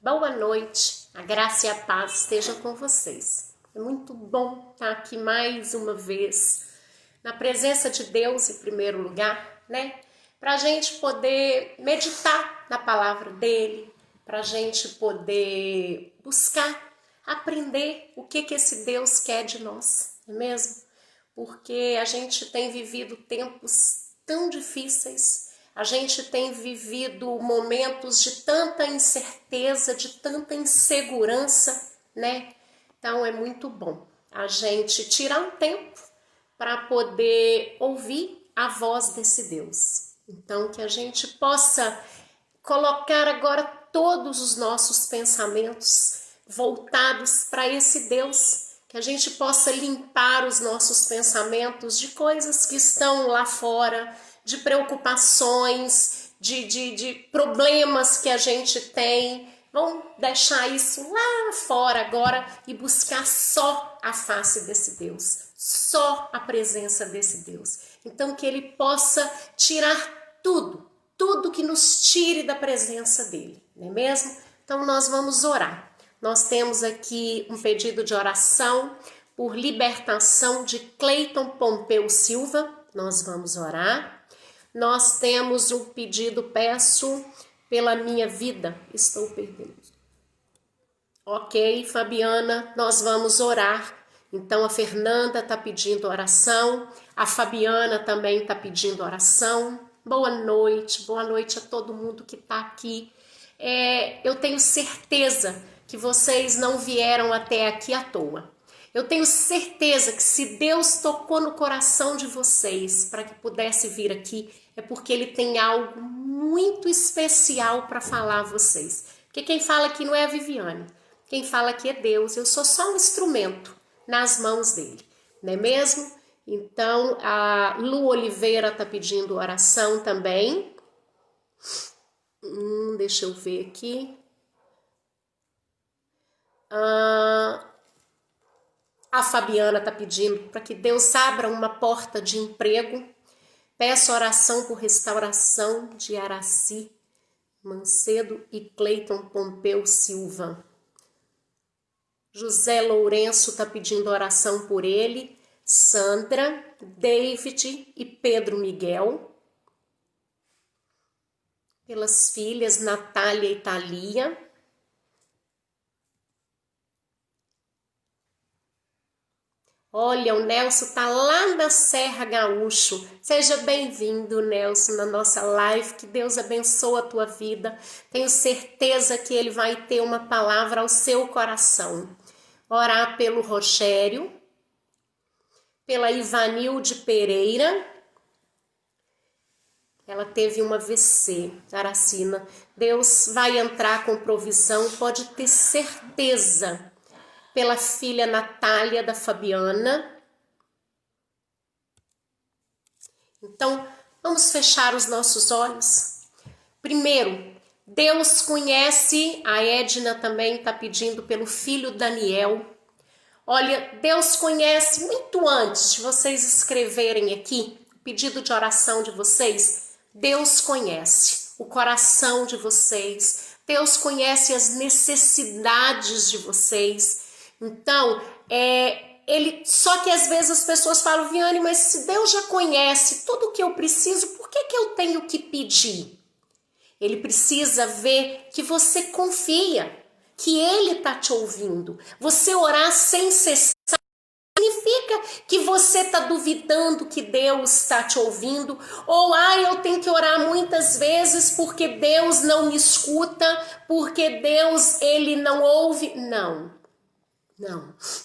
Boa noite, a graça e a paz estejam com vocês. É muito bom estar aqui mais uma vez, na presença de Deus em primeiro lugar, né? Para a gente poder meditar na palavra dele, para a gente poder buscar, aprender o que esse Deus quer de nós, não é mesmo? Porque a gente tem vivido tempos tão difíceis, a gente tem vivido momentos de tanta incerteza, de tanta insegurança, né? Então é muito bom a gente tirar um tempo para poder ouvir a voz desse Deus. Então que a gente possa colocar agora todos os nossos pensamentos voltados para esse Deus, que a gente possa limpar os nossos pensamentos de coisas que estão lá fora, de preocupações, de problemas que a gente tem. Vamos deixar isso lá fora agora e buscar só a face desse Deus, só a presença desse Deus. Então que ele possa tirar tudo que nos tire da presença dele, não é mesmo? Então nós vamos orar. Nós temos aqui um pedido de oração por libertação de Cleiton Pompeu Silva. Nós vamos orar. Nós temos um pedido, peço pela minha vida, estou perdendo. Ok, Fabiana, nós vamos orar. Então a Fernanda está pedindo oração, a Fabiana também está pedindo oração. Boa noite a todo mundo que está aqui. Eu tenho certeza que vocês não vieram até aqui à toa. Eu tenho certeza que se Deus tocou no coração de vocês para que pudesse vir aqui, é porque Ele tem algo muito especial para falar a vocês. Porque quem fala aqui não é a Viviane, quem fala aqui é Deus. Eu sou só um instrumento nas mãos dele, não é mesmo? Então, a Lu Oliveira está pedindo oração também. Deixa eu ver aqui. A Fabiana está pedindo para que Deus abra uma porta de emprego. Peço oração por restauração de Araci Mancedo e Cleiton Pompeu Silva. José Lourenço está pedindo oração por ele. Sandra, David e Pedro Miguel. Pelas filhas Natália e Thalia. Olha, o Nelson está lá na Serra Gaúcho. Seja bem-vindo, Nelson, na nossa live. Que Deus abençoe a tua vida. Tenho certeza que Ele vai ter uma palavra ao seu coração. Orar pelo Rogério, pela Ivanilde Pereira. Ela teve uma AVC, Aracina. Deus vai entrar com provisão, pode ter certeza. Pela filha Natália da Fabiana. Então, vamos fechar os nossos olhos. Primeiro, Deus conhece, a Edna também está pedindo pelo filho Daniel. Olha, Deus conhece muito antes de vocês escreverem aqui o pedido de oração de vocês. Deus conhece o coração de vocês. Deus conhece as necessidades de vocês. Então, só que às vezes as pessoas falam, Viane, mas se Deus já conhece tudo o que eu preciso, por que eu tenho que pedir? Ele precisa ver que você confia, que Ele está te ouvindo. Você orar sem cessar significa que você está duvidando que Deus está te ouvindo, ou eu tenho que orar muitas vezes porque Deus não me escuta, porque Deus, Ele não ouve. Não.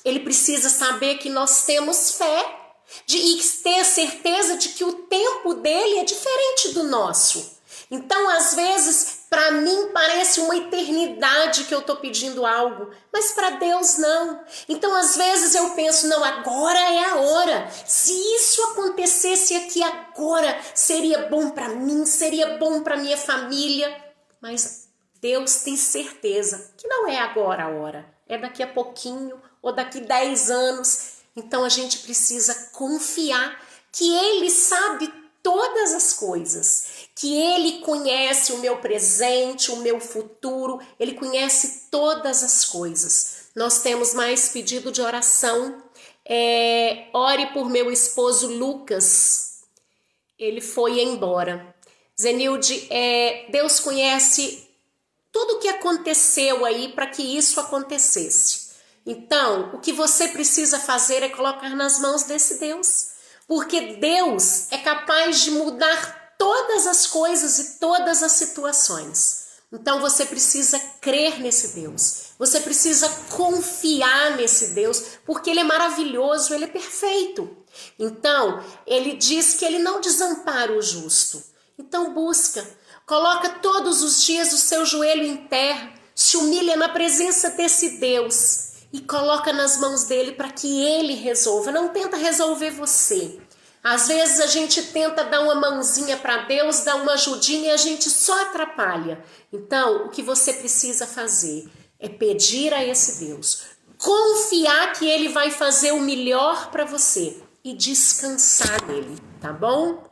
Ele precisa saber que nós temos fé e ter certeza de que o tempo dele é diferente do nosso. Então, às vezes, para mim parece uma eternidade que eu estou pedindo algo, mas para Deus não. Então, às vezes eu penso, não, agora é a hora. Se isso acontecesse aqui agora, seria bom para mim, seria bom para minha família. Mas Deus tem certeza que não é agora a hora. É daqui a pouquinho ou daqui 10 anos. Então a gente precisa confiar que Ele sabe todas as coisas, que Ele conhece o meu presente, o meu futuro, Ele conhece todas as coisas. Nós temos mais pedido de oração. Ore por meu esposo Lucas, ele foi embora. Zenilde, Deus conhece tudo o que aconteceu aí para que isso acontecesse. Então, o que você precisa fazer é colocar nas mãos desse Deus, porque Deus é capaz de mudar todas as coisas e todas as situações. Então você precisa crer nesse Deus, você precisa confiar nesse Deus, porque Ele é maravilhoso, Ele é perfeito. Então, Ele diz que Ele não desampara o justo. Então busca, coloca todos os dias o seu joelho em terra, se humilha na presença desse Deus e coloca nas mãos dele para que Ele resolva. Não tenta resolver você. Às vezes a gente tenta dar uma mãozinha para Deus, dar uma ajudinha e a gente só atrapalha. Então, o que você precisa fazer é pedir a esse Deus, confiar que Ele vai fazer o melhor para você e descansar nele, tá bom?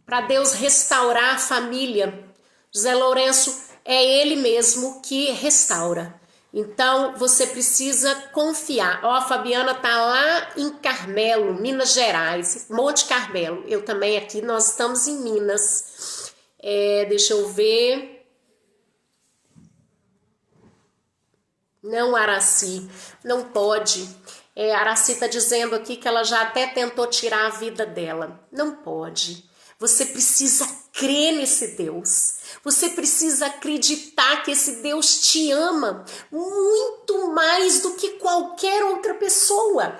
Para Deus restaurar a família, José Lourenço, é Ele mesmo que restaura. Então, você precisa confiar. Ó, a Fabiana tá lá em Carmelo, Minas Gerais, Monte Carmelo. Eu também aqui, nós estamos em Minas. Deixa eu ver. Não, Araci, não pode. Araci tá dizendo aqui que ela já até tentou tirar a vida dela. Não pode. Você precisa crer nesse Deus. Você precisa acreditar que esse Deus te ama muito mais do que qualquer outra pessoa.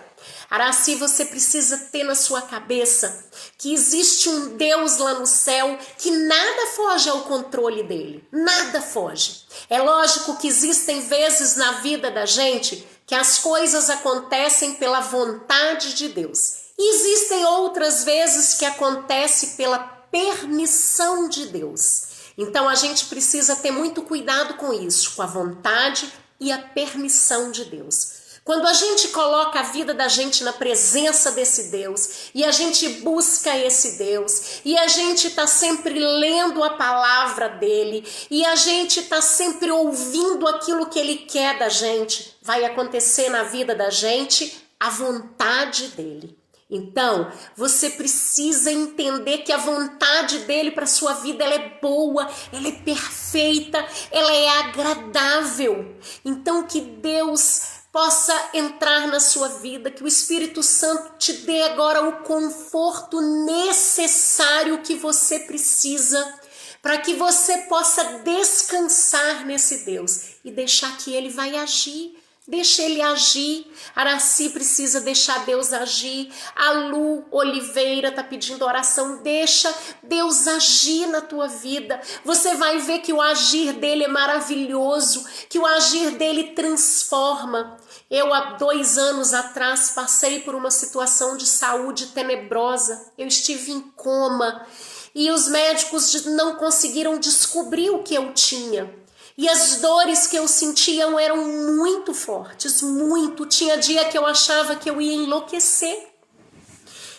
Araci, você precisa ter na sua cabeça que existe um Deus lá no céu que nada foge ao controle dele. Nada foge. É lógico que existem vezes na vida da gente que as coisas acontecem pela vontade de Deus. E existem outras vezes que acontece pela permissão de Deus. Então a gente precisa ter muito cuidado com isso, com a vontade e a permissão de Deus. Quando a gente coloca a vida da gente na presença desse Deus e a gente busca esse Deus e a gente está sempre lendo a palavra dele e a gente está sempre ouvindo aquilo que ele quer da gente, vai acontecer na vida da gente a vontade dele. Então, você precisa entender que a vontade dele para sua vida, ela é boa, ela é perfeita, ela é agradável. Então, que Deus possa entrar na sua vida, que o Espírito Santo te dê agora o conforto necessário que você precisa para que você possa descansar nesse Deus e deixar que ele vai agir. Deixa ele agir. Araci precisa deixar Deus agir. A Lu Oliveira está pedindo oração. Deixa Deus agir na tua vida. Você vai ver que o agir dele é maravilhoso, que o agir dele transforma. Eu, há 2 anos atrás, passei por uma situação de saúde tenebrosa. Eu estive em coma e os médicos não conseguiram descobrir o que eu tinha. E as dores que eu sentia eram muito fortes, muito. Tinha dia que eu achava que eu ia enlouquecer.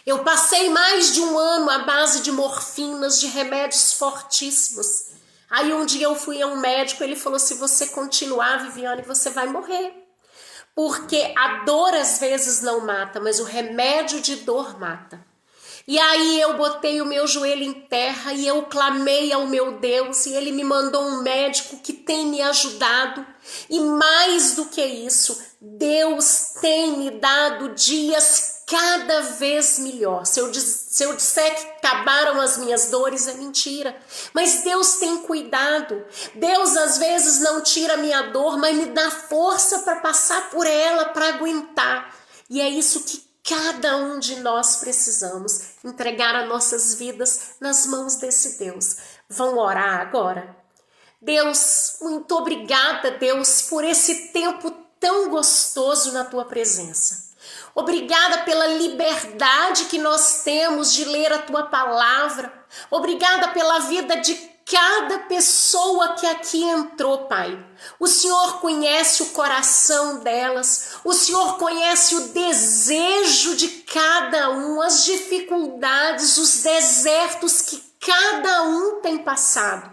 Eu passei mais de 1 ano à base de morfinas, de remédios fortíssimos. Aí um dia eu fui a um médico, ele falou, se você continuar, Viviane, você vai morrer. Porque a dor às vezes não mata, mas o remédio de dor mata. E aí eu botei o meu joelho em terra e eu clamei ao meu Deus e ele me mandou um médico que tem me ajudado. E mais do que isso, Deus tem me dado dias cada vez melhor. Se eu disser que acabaram as minhas dores, é mentira. Mas Deus tem cuidado. Deus às vezes não tira a minha dor, mas me dá força para passar por ela, para aguentar. E é isso que cada um de nós precisamos, entregar as nossas vidas nas mãos desse Deus. Vão orar agora? Deus, muito obrigada, Deus, por esse tempo tão gostoso na tua presença. Obrigada pela liberdade que nós temos de ler a tua palavra. Obrigada pela vida de cada pessoa que aqui entrou, Pai. O Senhor conhece o coração delas, o Senhor conhece o desejo de cada um, as dificuldades, os desertos que cada um tem passado.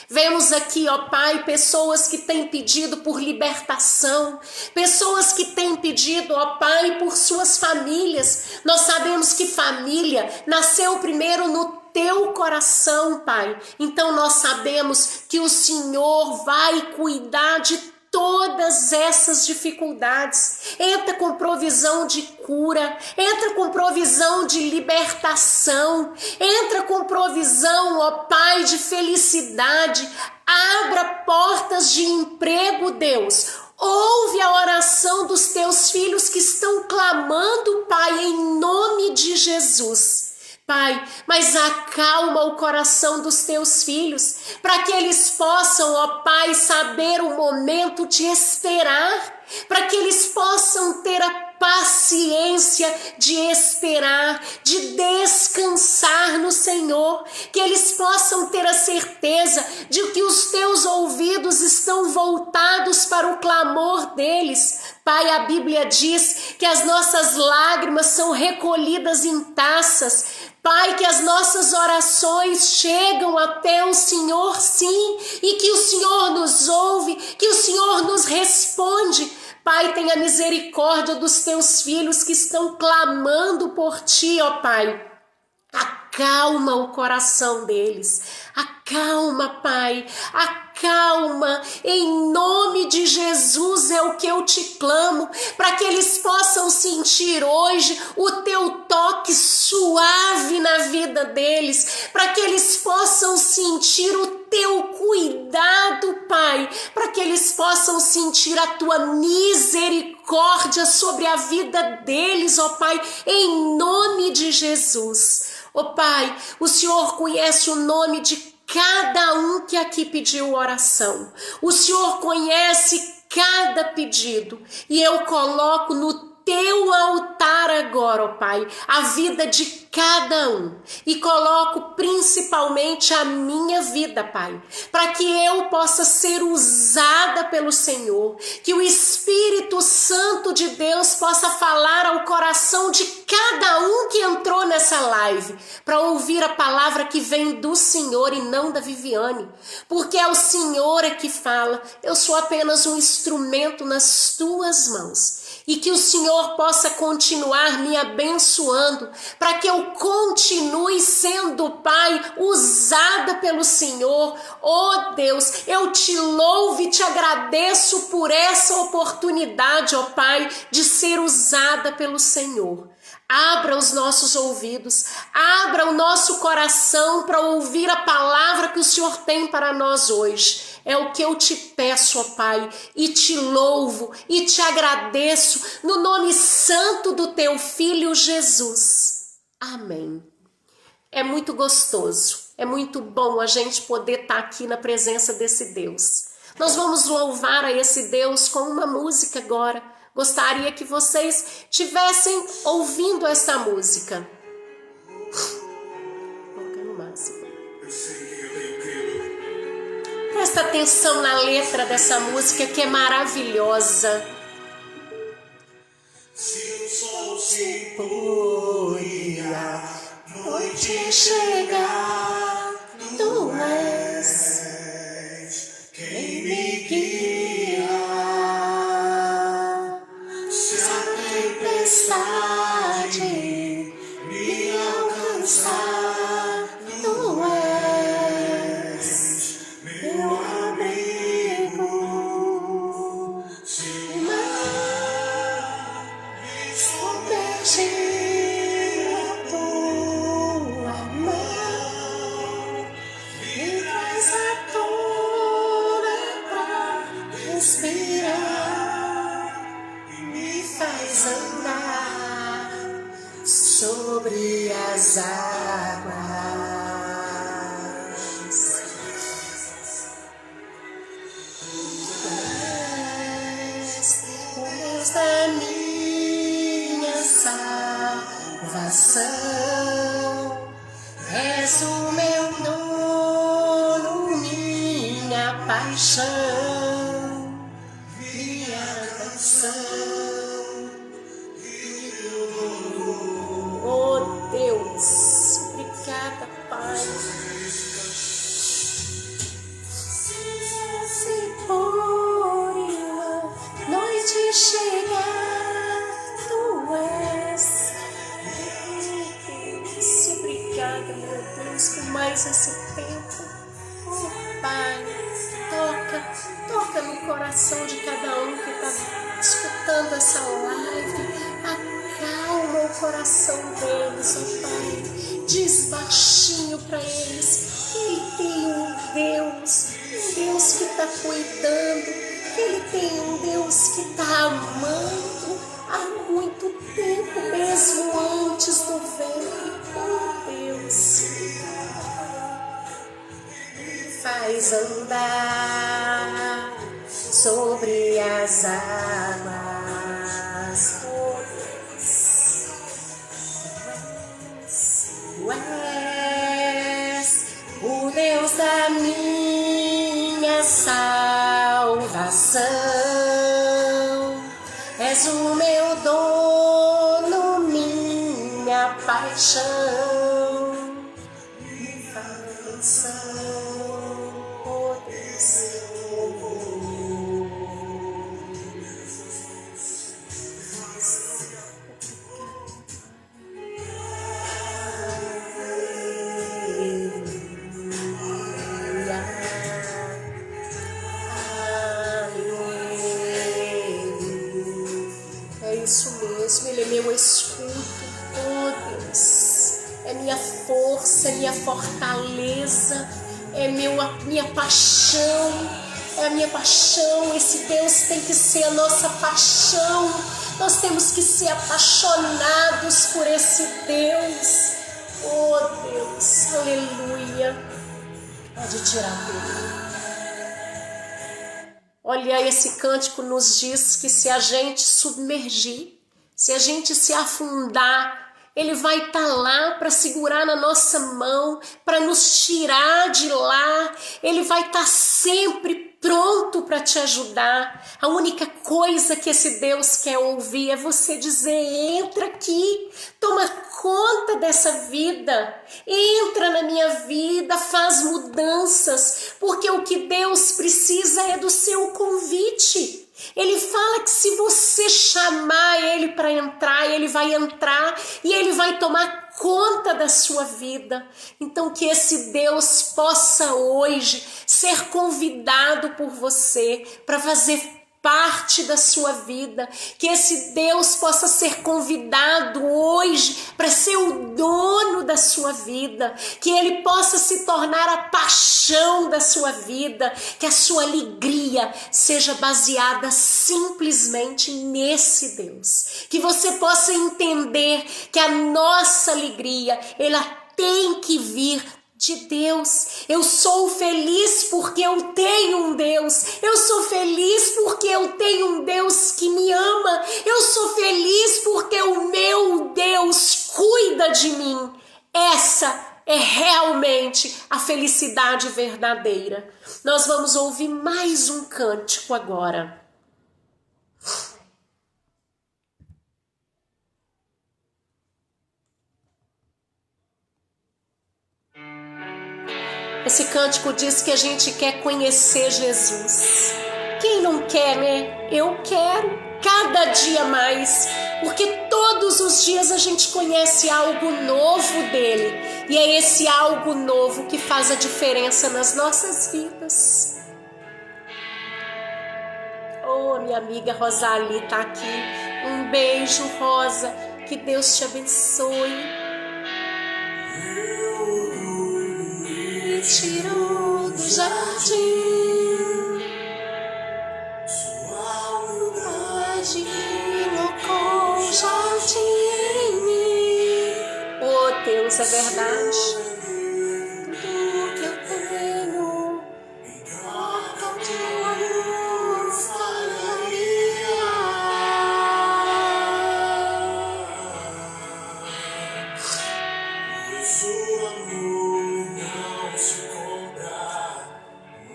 Vemos aqui, ó Pai, pessoas que têm pedido por libertação, pessoas que têm pedido, ó Pai, por suas famílias. Nós sabemos que família nasceu primeiro no teu coração, Pai. Então nós sabemos que o Senhor vai cuidar de todas essas dificuldades. Entra com provisão de cura, entra com provisão de libertação, entra com provisão, ó Pai, de felicidade. Abra portas de emprego, Deus. Ouve a oração dos teus filhos que estão clamando, Pai, em nome de Jesus. Pai, mas acalma o coração dos teus filhos, para que eles possam, ó Pai, saber o momento de esperar, para que eles possam ter a paciência de esperar, de descansar no Senhor, que eles possam ter a certeza de que os teus ouvidos estão voltados para o clamor deles. Pai, a Bíblia diz que as nossas lágrimas são recolhidas em taças. Pai, que as nossas orações chegam até o Senhor, sim, e que o Senhor nos ouve, que o Senhor nos responde. Pai, tenha misericórdia dos teus filhos que estão clamando por ti, ó Pai. Acalma o coração deles, acalma, Pai, acalma, em nome de Jesus é o que eu te clamo, para que eles possam sentir hoje o teu toque suave na vida deles, para que eles possam sentir o teu cuidado, Pai, para que eles possam sentir a tua misericórdia sobre a vida deles, ó Pai, em nome de Jesus. Ó Pai, o Senhor conhece o nome de cada um que aqui pediu oração. O Senhor conhece cada pedido e eu coloco no teu altar agora, ó Pai, a vida de cada um e coloco principalmente a minha vida, Pai, para que eu possa ser usada pelo Senhor, que o Espírito Santo de Deus possa falar ao coração de cada um que entrou nessa live, para ouvir a palavra que vem do Senhor e não da Viviane, porque é o Senhor que fala, eu sou apenas um instrumento nas tuas mãos. E que o Senhor possa continuar me abençoando, para que eu continue sendo, Pai, usada pelo Senhor. Oh Deus, eu te louvo e te agradeço por essa oportunidade, ó Pai, de ser usada pelo Senhor. Abra os nossos ouvidos, abra o nosso coração para ouvir a palavra que o Senhor tem para nós hoje. É o que eu te peço, ó Pai, e te louvo e te agradeço no nome santo do teu Filho Jesus. Amém. É muito gostoso, é muito bom a gente poder estar aqui na presença desse Deus. Nós vamos louvar a esse Deus com uma música agora. Gostaria que vocês tivessem ouvindo essa música. Colocando o máximo. Presta atenção na letra dessa música que é maravilhosa. Se o sol se pôr e a noite chegar, tu és quem me guia. Se a tempestade me alcançar, tu és meu amigo. Se o mar me submergir, a tua mão me traz à tona pra respirar e me faz andar sobre as águas. O Deus da minha salvação, és o meu dono paixão, minha canção. Oh Deus, obrigada, Pai. Se por noite chegar, Tu és. Deus, obrigada, meu Deus, por mais esse tempo. Oh Pai, toca no coração de cada um que está escutando essa live. Acalma o coração deles, oh Pai. Diz baixinho para eles que Ele tem um Deus que está cuidando, que Ele tem um Deus que está amando há muito tempo, mesmo antes do ventre. Oh Deus, faz andar sobre as águas. Oh Deus, Tu és o Deus da minha salvação, és o meu dono, minha paixão, minha canção. Oh Deus, isso mesmo, Ele é meu escudo. Oh Deus, é minha força, é minha fortaleza, é minha paixão, é a minha paixão. Esse Deus tem que ser a nossa paixão. Nós temos que ser apaixonados por esse Deus. Oh Deus, aleluia. Pode tirar dele. Olha, esse cântico nos diz que se a gente submergir, se a gente se afundar, Ele vai estar lá para segurar na nossa mão, para nos tirar de lá. Ele vai estar sempre pronto para te ajudar. A única coisa que esse Deus quer ouvir é você dizer: entra aqui, toma conta dessa vida, entra na minha vida, faz mudanças, porque o que Deus precisa é do seu convite. Ele fala que se você chamar Ele para entrar, Ele vai entrar e Ele vai tomar conta da sua vida. Então que esse Deus possa hoje ser convidado por você para fazer parte da sua vida, que esse Deus possa ser convidado hoje para ser o dono da sua vida, que Ele possa se tornar a paixão da sua vida, que a sua alegria seja baseada simplesmente nesse Deus, que você possa entender que a nossa alegria, ela tem que vir de Deus. Eu sou feliz porque eu tenho um Deus. Eu sou feliz porque eu tenho um Deus que me ama. Eu sou feliz porque o meu Deus cuida de mim. Essa é realmente a felicidade verdadeira. Nós vamos ouvir mais um cântico agora. Esse cântico diz que a gente quer conhecer Jesus. Quem não quer, né? Eu quero cada dia mais, porque todos os dias a gente conhece algo novo dele, e é esse algo novo que faz a diferença nas nossas vidas. Oh, minha amiga Rosali tá aqui. Um beijo, Rosa. Que Deus te abençoe. Tirou do jardim, sua humildade colocou o jardim em mim. Oh Deus, é verdade. Tudo que eu tenho em troca de amor falaria. Pois o amor não se compra,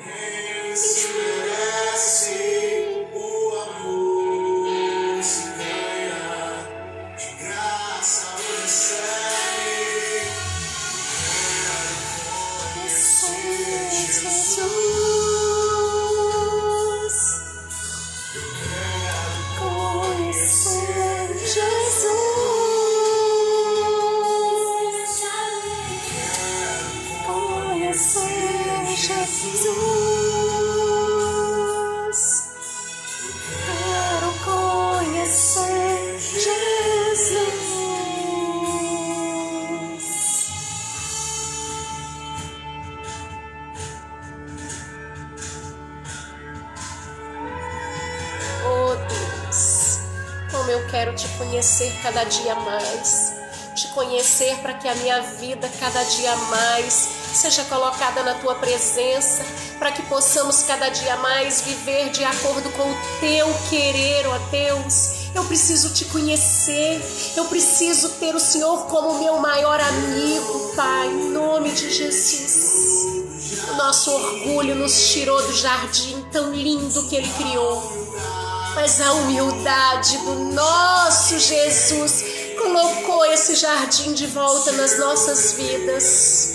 nem Quero conhecer Jesus. Oh Deus, como eu quero te conhecer cada dia mais. Te conhecer para que a minha vida cada dia mais seja colocada na tua presença, para que possamos cada dia mais viver de acordo com o teu querer, ó Deus. Eu preciso te conhecer, eu preciso ter o Senhor como meu maior amigo, Pai, em nome de Jesus. O nosso orgulho nos tirou do jardim tão lindo que Ele criou, mas a humildade do nosso Jesus colocou esse jardim de volta nas nossas vidas.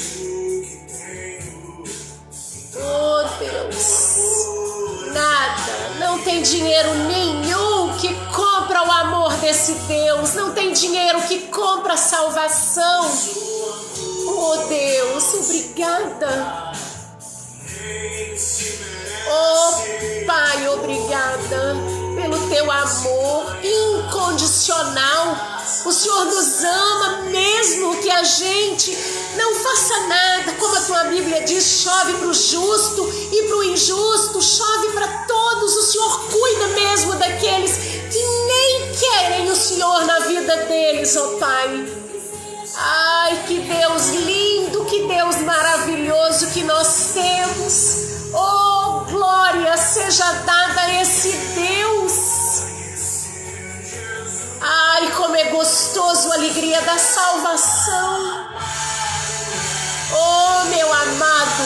Oh Deus, nada, não tem dinheiro nenhum que compra o amor desse Deus, não tem dinheiro que compra a salvação. Oh Deus, obrigada. Oh Pai, obrigada pelo teu amor incondicional. O Senhor nos ama mesmo que a gente não faça nada. Como a tua Bíblia diz, chove para o justo e para o injusto, chove para todos. O Senhor cuida mesmo daqueles que nem querem o Senhor na vida deles, ó Pai. Ai, que Deus lindo, que Deus maravilhoso que nós temos. Oh, glória seja dada a esse Deus. Ai, como é gostoso a alegria da salvação. Oh, meu amado,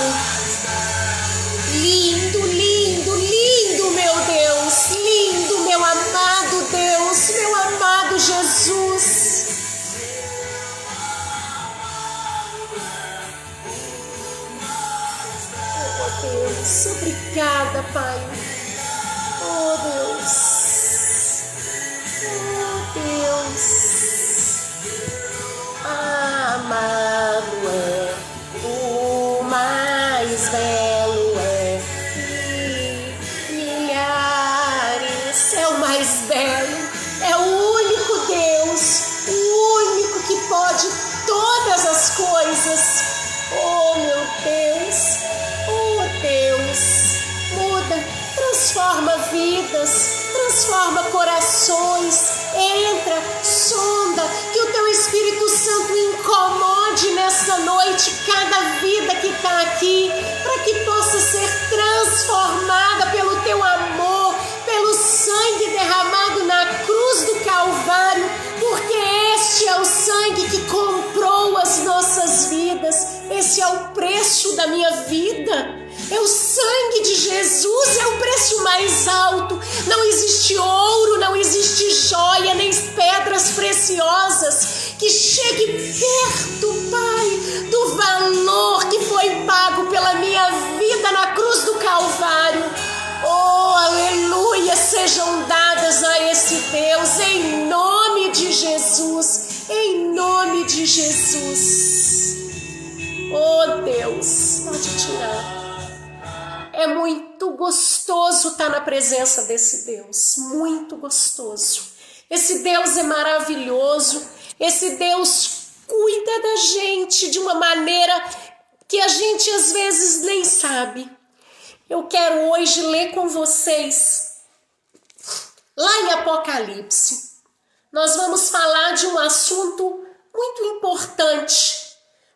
lindo, lindo, lindo, meu Deus, lindo, meu amado Deus, meu amado Jesus. Oh, Deus, obrigada, Pai. Oh, Deus. Amado é o mais belo, é milhares, é o mais belo, é o único Deus, o único que pode todas as coisas. Oh meu Deus, oh Deus, muda, transforma vidas, transforma corações, entra, sonda, que o teu Espírito Santo incomode nessa noite cada vida que está aqui, para que possa ser transformada pelo teu amor, pelo sangue derramado na cruz do Calvário, porque este é o sangue que comprou as nossas vidas, esse é o preço da minha vida. É o sangue de Jesus, é o preço mais alto. Não existe ouro, não existe joia, nem pedras preciosas que chegue perto, Pai, do valor que foi pago pela minha vida na cruz do Calvário. Oh, aleluia, sejam dadas a esse Deus, em nome de Jesus, em nome de Jesus. Oh, Deus, pode tirar. É muito gostoso estar na presença desse Deus, muito gostoso. Esse Deus é maravilhoso, esse Deus cuida da gente de uma maneira que a gente às vezes nem sabe. Eu quero hoje ler com vocês, lá em Apocalipse, nós vamos falar de um assunto muito importante.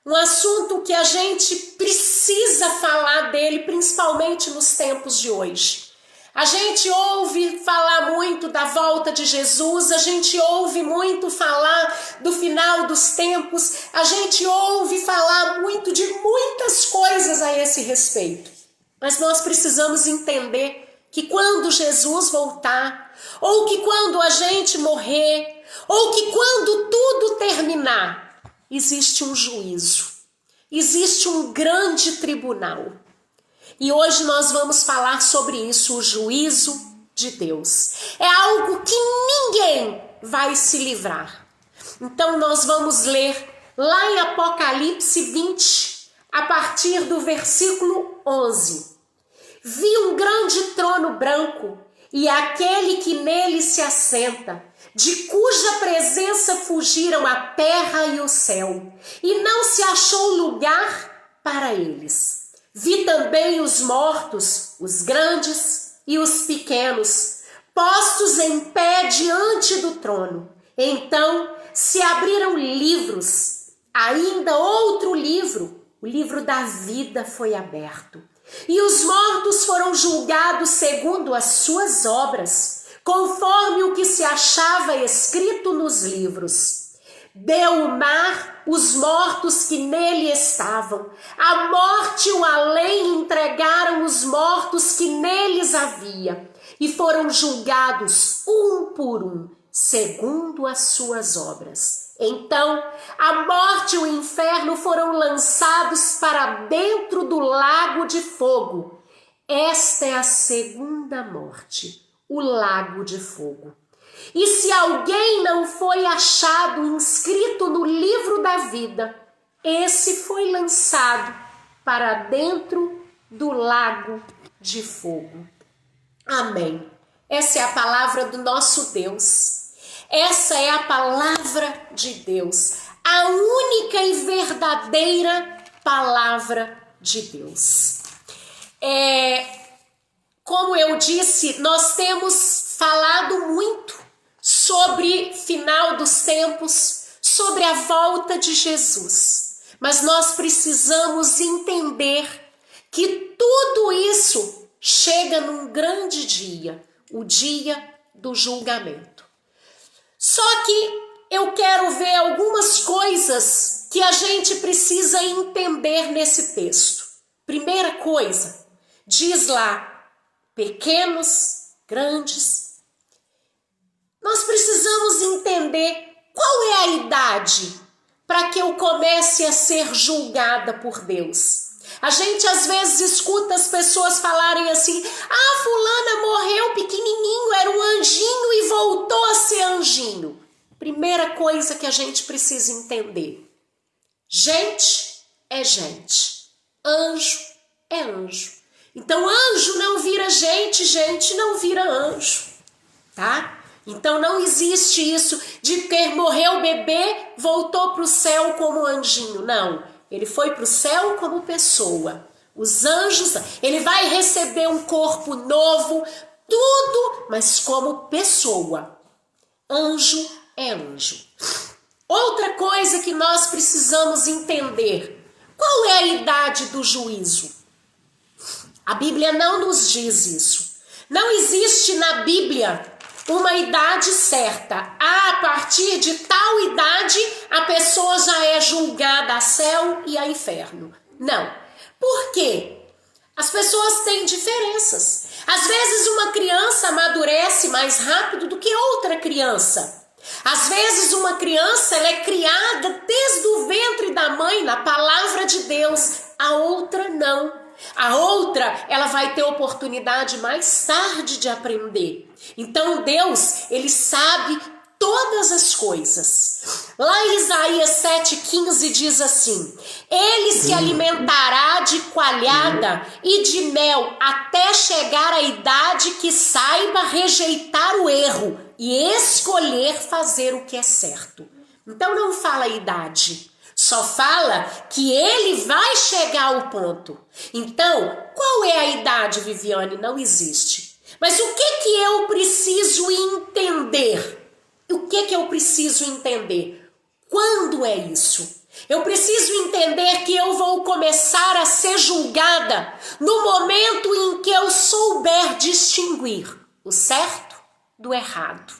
Um assunto que a gente precisa falar dele, principalmente nos tempos de hoje. A gente ouve falar muito da volta de Jesus, a gente ouve muito falar do final dos tempos, a gente ouve falar muito de muitas coisas a esse respeito. Mas nós precisamos entender que quando Jesus voltar, ou que quando a gente morrer, ou que quando tudo terminar, existe um juízo, existe um grande tribunal. E hoje nós vamos falar sobre isso, o juízo de Deus. É algo que ninguém vai se livrar. Então nós vamos ler lá em Apocalipse 20, a partir do versículo 11. Vi um grande trono branco e aquele que nele se assenta, de cuja presença fugiram a terra e o céu, e não se achou lugar para eles. Vi também os mortos, os grandes e os pequenos, postos em pé diante do trono. Então se abriram livros, ainda outro livro, o livro da vida foi aberto. E os mortos foram julgados segundo as suas obras, conforme o que se achava escrito nos livros. Deu o mar os mortos que nele estavam. A morte e o além entregaram os mortos que neles havia, e foram julgados um por um, segundo as suas obras. Então a morte e o inferno foram lançados para dentro do lago de fogo. Esta é a segunda morte, o lago de fogo. E se alguém não foi achado inscrito no livro da vida, esse foi lançado para dentro do lago de fogo. Amém. Essa é a palavra do nosso Deus. Essa é a palavra de Deus, a única e verdadeira palavra de Deus. Como eu disse, nós temos falado muito sobre final dos tempos, sobre a volta de Jesus. Mas nós precisamos entender que tudo isso chega num grande dia, o dia do julgamento. Só que eu quero ver algumas coisas que a gente precisa entender nesse texto. Primeira coisa, diz lá, pequenos, grandes. Nós precisamos entender qual é a idade para que eu comece a ser julgada por Deus. A gente às vezes escuta as pessoas falarem assim, fulana morreu pequenininho, era um anjinho e voltou a ser anjinho. Primeira coisa que a gente precisa entender, gente é gente, anjo é anjo. Então anjo não vira gente, gente não vira anjo, tá? Então não existe isso de ter morreu o bebê, voltou para o céu como anjinho, não. Ele foi para o céu como pessoa. Os anjos, ele vai receber um corpo novo, tudo, mas como pessoa. Anjo é anjo. Outra coisa que nós precisamos entender, qual é a idade do juízo? A Bíblia não nos diz isso. Não existe na Bíblia uma idade certa. A partir de tal idade, a pessoa já é julgada a céu e a inferno. Não. Por quê? As pessoas têm diferenças. Às vezes uma criança amadurece mais rápido do que outra criança. Às vezes uma criança ela é criada desde o ventre da mãe na palavra de Deus. A outra não. A outra, ela vai ter oportunidade mais tarde de aprender. Então Deus, ele sabe todas as coisas. Lá em Isaías 7,15 diz assim: ele se alimentará de coalhada e de mel até chegar à idade que saiba rejeitar o erro e escolher fazer o que é certo. Então não fala a idade. Só fala que ele vai chegar ao ponto. Então, qual é a idade, Viviane? Não existe. Mas o que eu preciso entender? O que eu preciso entender? Quando é isso? Eu preciso entender que eu vou começar a ser julgada no momento em que eu souber distinguir o certo do errado.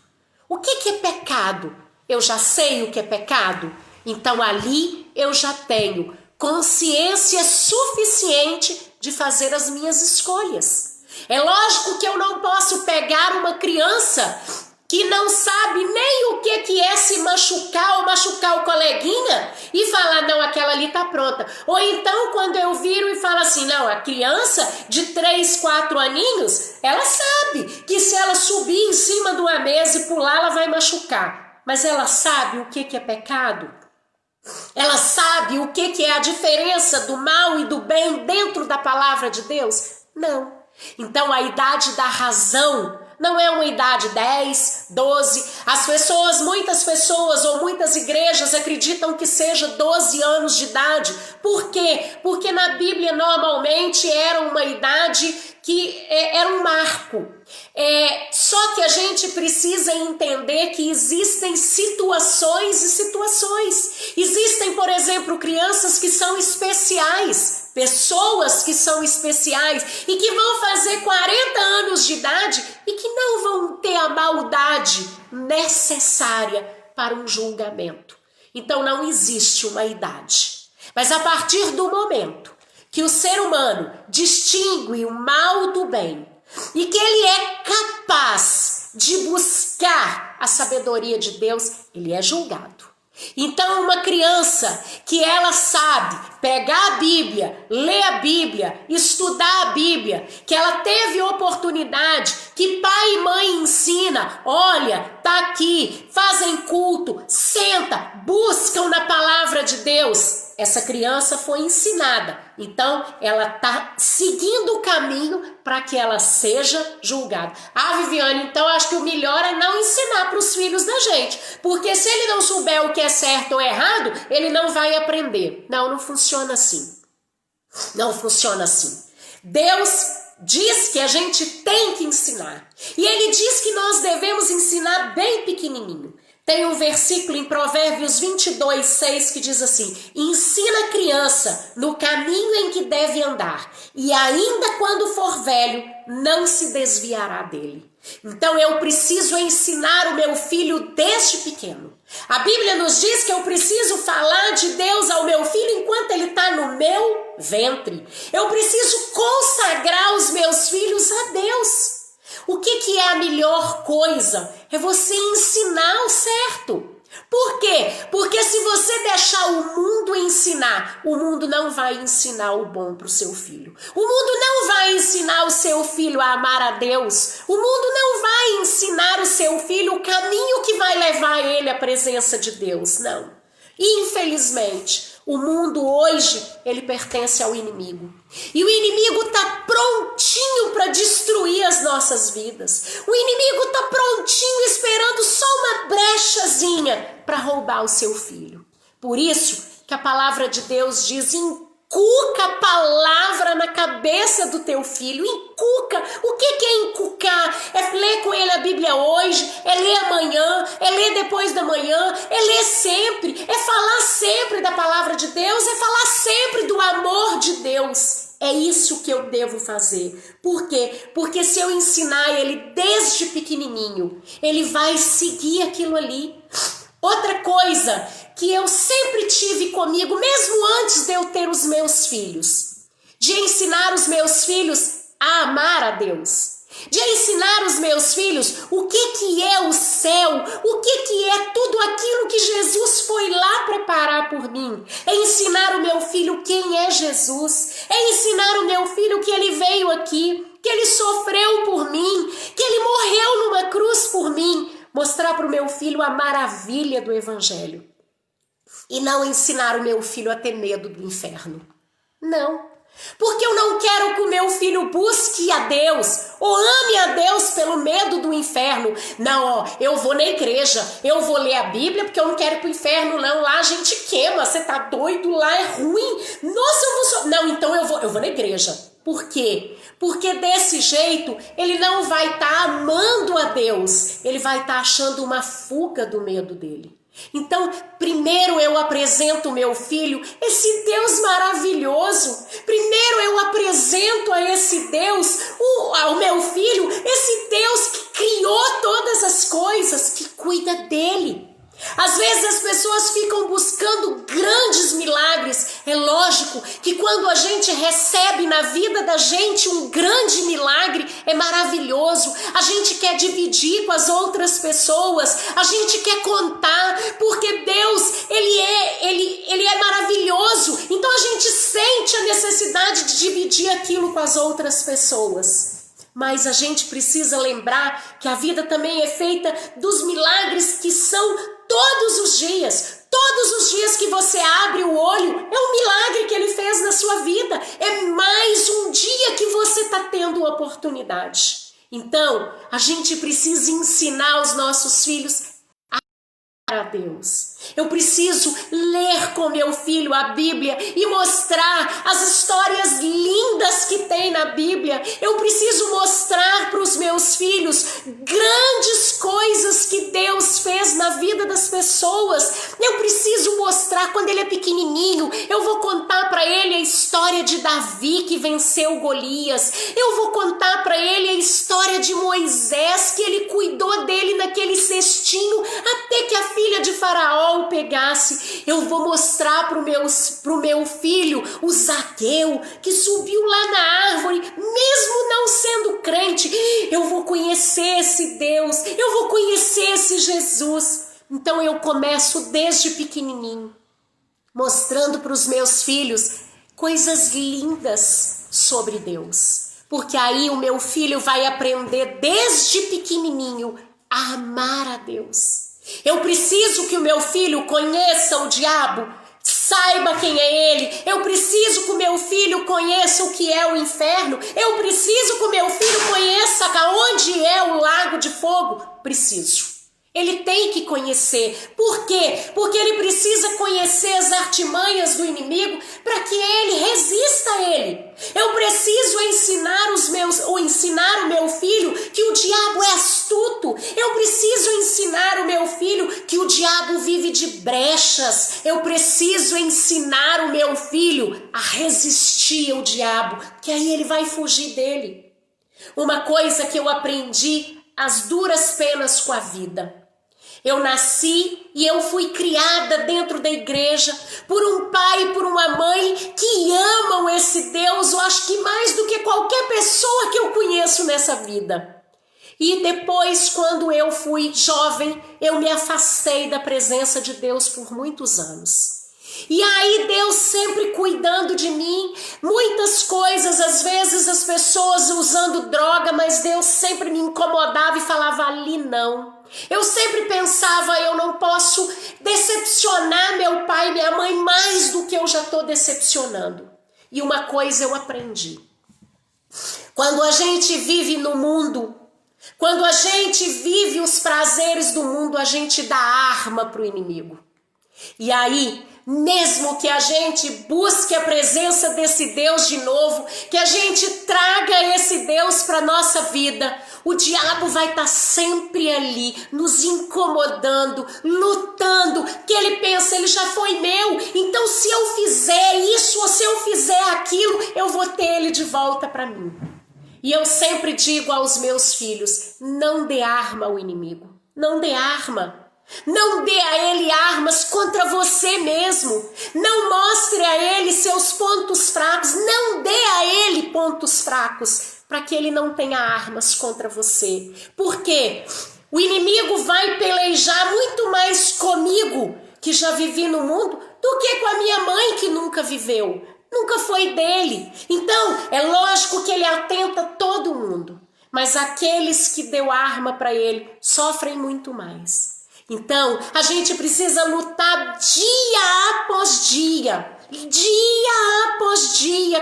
O que é pecado? Eu já sei o que é pecado? Então ali eu já tenho consciência suficiente de fazer as minhas escolhas. É lógico que eu não posso pegar uma criança que não sabe nem o que é se machucar ou machucar o coleguinha e falar, não, aquela ali tá pronta. Ou então quando eu viro e falo assim, não, a criança de 3, 4 aninhos, ela sabe que se ela subir em cima de uma mesa e pular, ela vai machucar. Mas ela sabe o que é pecado? Ela sabe o que é a diferença do mal e do bem dentro da palavra de Deus? Não. Então a idade da razão não é uma idade 10, 12. Muitas pessoas ou muitas igrejas acreditam que seja 12 anos de idade. Por quê? Porque na Bíblia normalmente era uma idade que era um marco. Só que a gente precisa entender que existem situações e situações. Existem, por exemplo, crianças que são especiais, pessoas que são especiais e que vão fazer 40 anos de idade e que não vão ter a maldade necessária para um julgamento. Então não existe uma idade. Mas a partir do momento que o ser humano distingue o mal do bem e que ele é capaz de buscar a sabedoria de Deus, ele é julgado. Então uma criança que ela sabe pegar a Bíblia, ler a Bíblia, estudar a Bíblia, que ela teve oportunidade, que pai e mãe ensina, olha, tá aqui, fazem culto, senta, buscam na palavra de Deus. Essa criança foi ensinada, então ela está seguindo o caminho para que ela seja julgada. Viviane, então acho que o melhor é não ensinar para os filhos da gente, porque se ele não souber o que é certo ou errado, ele não vai aprender. Não funciona assim. Não funciona assim. Deus diz que a gente tem que ensinar, e ele diz que nós devemos ensinar bem pequenininho. Tem um versículo em Provérbios 22, 6 que diz assim: ensina a criança no caminho em que deve andar, e ainda quando for velho, não se desviará dele. Então eu preciso ensinar o meu filho desde pequeno. A Bíblia nos diz que eu preciso falar de Deus ao meu filho enquanto ele está no meu ventre. Eu preciso consagrar os meus filhos a Deus. O que é a melhor coisa? É você ensinar o certo. Por quê? Porque se você deixar o mundo ensinar, o mundo não vai ensinar o bom para o seu filho. O mundo não vai ensinar o seu filho a amar a Deus. O mundo não vai ensinar o seu filho o caminho que vai levar ele à presença de Deus. Não. Infelizmente, o mundo hoje, ele pertence ao inimigo. E o inimigo está prontinho para destruir as nossas vidas. O inimigo está prontinho esperando só uma brechazinha para roubar o seu filho. Por isso que a palavra de Deus diz: incuca a palavra na cabeça do teu filho. Incuca. O que é encucar? É ler com ele a Bíblia hoje, é ler amanhã, é ler depois da manhã, é ler sempre, é falar sempre da palavra de Deus, é falar sempre do amor de Deus. É isso que eu devo fazer. Por quê? Porque se eu ensinar ele desde pequenininho, ele vai seguir aquilo ali. Outra coisa que eu sempre tive comigo, mesmo antes de eu ter os meus filhos, de ensinar os meus filhos a amar a Deus, de ensinar os meus filhos o que é o céu, o que é tudo aquilo que Jesus foi lá preparar por mim. É ensinar o meu filho quem é Jesus, é ensinar o meu filho que ele veio aqui, que ele sofreu por mim, que ele morreu numa cruz por mim. Mostrar para o meu filho a maravilha do Evangelho. E não ensinar o meu filho a ter medo do inferno. Não. Porque eu não quero que o meu filho busque a Deus ou ame a Deus pelo medo do inferno. Não, eu vou na igreja, eu vou ler a Bíblia porque eu não quero ir para o inferno, não. Lá a gente queima, você tá doido, lá é ruim. Nossa, eu vou... Não, então eu vou na igreja. Por quê? Porque desse jeito ele não vai estar amando a Deus, ele vai estar achando uma fuga do medo dele. Então, primeiro eu apresento o meu filho, esse Deus maravilhoso. Primeiro eu apresento a esse Deus, ao meu filho, esse Deus que criou todas as coisas, que cuida dele. Às vezes as pessoas ficam buscando grandes milagres. É lógico que quando a gente recebe na vida da gente um grande milagre, é maravilhoso. A gente quer dividir com as outras pessoas, a gente quer contar, porque Deus, ele é maravilhoso. Então a gente sente a necessidade de dividir aquilo com as outras pessoas. Mas a gente precisa lembrar que a vida também é feita dos milagres que são todos os dias. Todos Todos os dias que você abre o olho, é um milagre que ele fez na sua vida. É mais um dia que você está tendo oportunidade. Então, a gente precisa ensinar os nossos filhos a Deus. Eu preciso ler com meu filho a Bíblia e mostrar as histórias lindas que tem na Bíblia. Eu preciso mostrar para os meus filhos grandes coisas que Deus fez na vida das pessoas. Eu preciso mostrar quando ele é pequenininho. Eu vou contar para ele a história de Davi que venceu Golias. Eu vou contar para ele a história de Moisés, que ele cuidou dele naquele cestinho até que a filha de Faraó o pegasse. Eu vou mostrar pro meu filho o Zaqueu, que subiu lá na árvore, mesmo não sendo crente. Eu vou conhecer esse Deus, eu vou conhecer esse Jesus. Então eu começo desde pequenininho, mostrando para os meus filhos coisas lindas sobre Deus. Porque aí o meu filho vai aprender desde pequenininho a amar a Deus. Eu preciso que o meu filho conheça o diabo, saiba quem é ele. Eu preciso que o meu filho conheça o que é o inferno. Eu preciso que o meu filho conheça onde é o lago de fogo. Preciso. Ele tem que conhecer. Por quê? Porque ele precisa conhecer as artimanhas do inimigo para que ele resista a ele. Eu preciso ensinar o meu filho que o diabo é astuto. Eu preciso ensinar o meu filho que o diabo vive de brechas. Eu preciso ensinar o meu filho a resistir ao diabo, que aí ele vai fugir dele. Uma coisa que eu aprendi às duras penas com a vida. Eu nasci e eu fui criada dentro da igreja por um pai e por uma mãe que amam esse Deus, eu acho que mais do que qualquer pessoa que eu conheço nessa vida. E depois, quando eu fui jovem, eu me afastei da presença de Deus por muitos anos. E aí Deus sempre cuidando de mim, muitas coisas, às vezes as pessoas usando droga, mas Deus sempre me incomodava e falava ali não. Eu sempre pensava, eu não posso decepcionar meu pai e minha mãe mais do que eu já estou decepcionando. E uma coisa eu aprendi. Quando a gente vive no mundo, quando a gente vive os prazeres do mundo, a gente dá arma para o inimigo. E aí, mesmo que a gente busque a presença desse Deus de novo, que a gente traga esse Deus para a nossa vida, o diabo vai estar sempre ali, nos incomodando, lutando, que ele pensa, ele já foi meu, então se eu fizer isso ou se eu fizer aquilo, eu vou ter ele de volta para mim. E eu sempre digo aos meus filhos, não dê arma ao inimigo, não dê arma. Não dê a ele armas contra você mesmo. Não mostre a ele seus pontos fracos. Não dê a ele pontos fracos para que ele não tenha armas contra você. Por quê? O inimigo vai pelejar muito mais comigo, que já vivi no mundo, do que com a minha mãe, que nunca viveu. Nunca foi dele. Então, é lógico que ele atenta todo mundo. Mas aqueles que deu arma para ele sofrem muito mais. Então, a gente precisa lutar dia após dia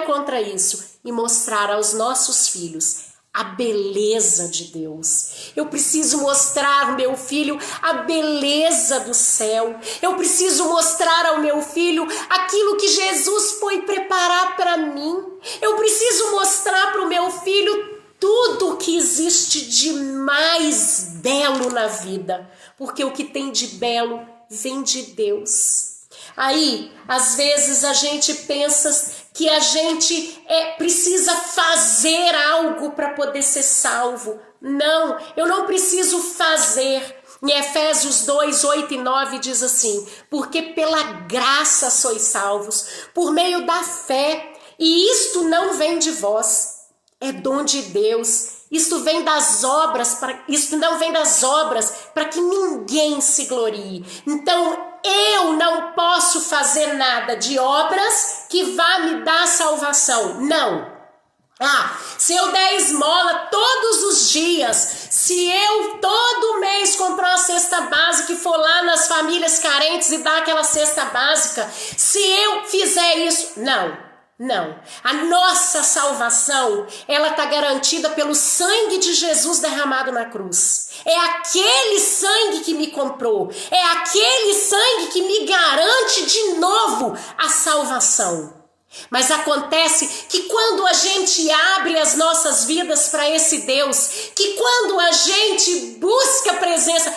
contra isso e mostrar aos nossos filhos a beleza de Deus. Eu preciso mostrar ao meu filho a beleza do céu. Eu preciso mostrar ao meu filho aquilo que Jesus foi preparar para mim. Eu preciso mostrar para o meu filho tudo que existe de mais belo na vida, porque o que tem de belo vem de Deus. Aí, às vezes a gente pensa que a gente precisa fazer algo para poder ser salvo. Não, eu não preciso fazer. Em Efésios 2, 8 e 9 diz assim, porque pela graça sois salvos, por meio da fé, e isto não vem de vós. É dom de Deus. Isto não vem das obras para que ninguém se glorie. Então eu não posso fazer nada de obras que vá me dar salvação. Não. Se eu der esmola todos os dias, se eu todo mês comprar uma cesta básica e for lá nas famílias carentes e dar aquela cesta básica, se eu fizer isso, não. A nossa salvação, ela está garantida pelo sangue de Jesus derramado na cruz. É aquele sangue que me comprou, é aquele sangue que me garante de novo a salvação. Mas acontece que quando a gente abre as nossas vidas para esse Deus, que quando a gente busca a presença,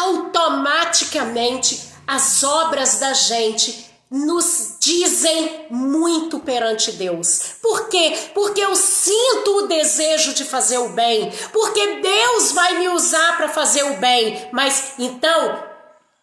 automaticamente as obras da gente nos dizem muito perante Deus. Por quê? Porque eu sinto o desejo de fazer o bem, porque Deus vai me usar para fazer o bem, mas então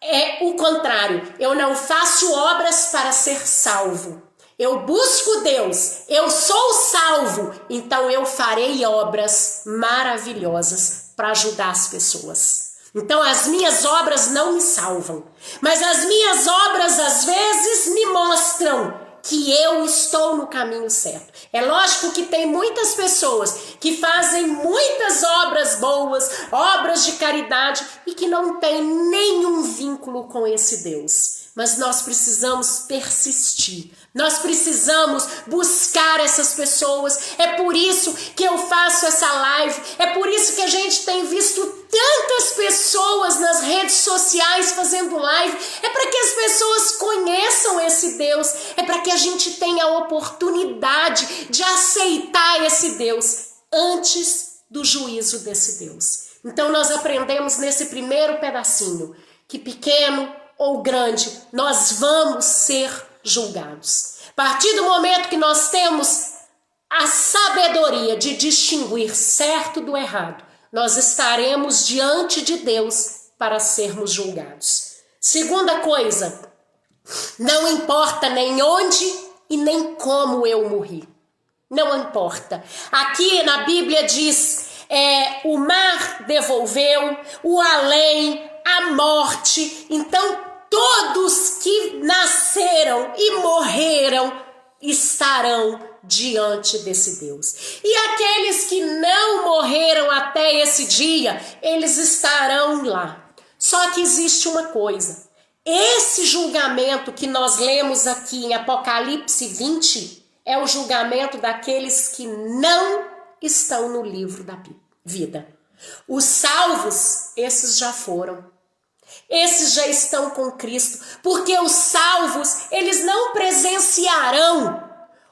é o contrário, eu não faço obras para ser salvo. Eu busco Deus, eu sou salvo, então eu farei obras maravilhosas para ajudar as pessoas. Então as minhas obras não me salvam, mas as minhas obras às vezes me mostram que eu estou no caminho certo. É lógico que tem muitas pessoas que fazem muitas obras boas, obras de caridade e que não têm nenhum vínculo com esse Deus. Mas nós precisamos persistir, nós precisamos buscar essas pessoas. É por isso que eu faço essa live, é por isso que a gente tem visto tantas pessoas nas redes sociais fazendo live. É para que as pessoas conheçam esse Deus, é para que a gente tenha a oportunidade de aceitar esse Deus antes do juízo desse Deus. Então nós aprendemos nesse primeiro pedacinho que pequeno ou grande, nós vamos ser julgados. A partir do momento que nós temos a sabedoria de distinguir certo do errado, nós estaremos diante de Deus para sermos julgados. Segunda coisa, não importa nem onde e nem como eu morri. Não importa. Aqui na Bíblia diz, o mar devolveu, o além, a morte. Então todos que nasceram e morreram estarão diante desse Deus. E aqueles que não morreram até esse dia, eles estarão lá. Só que existe uma coisa. Esse julgamento que nós lemos aqui em Apocalipse 20 é o julgamento daqueles que não estão no livro da vida. Os salvos, esses já foram. Esses já estão com Cristo, porque os salvos, eles não presenciarão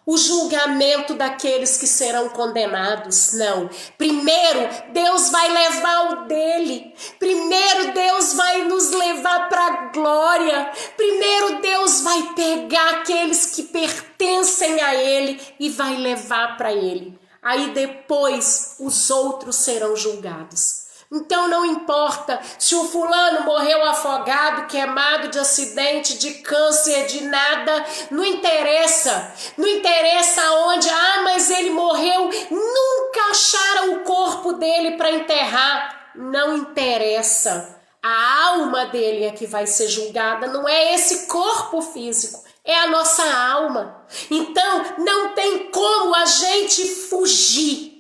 o julgamento daqueles que serão condenados, não. Primeiro, Deus vai levar o dele. Primeiro, Deus vai nos levar para a glória. Primeiro, Deus vai pegar aqueles que pertencem a ele e vai levar para ele. Aí depois, os outros serão julgados. Então não importa se o fulano morreu afogado, queimado de acidente, de câncer, de nada, não interessa. Não interessa onde, mas ele morreu, nunca acharam o corpo dele para enterrar. Não interessa. A alma dele é que vai ser julgada, não é esse corpo físico, é a nossa alma. Então não tem como a gente fugir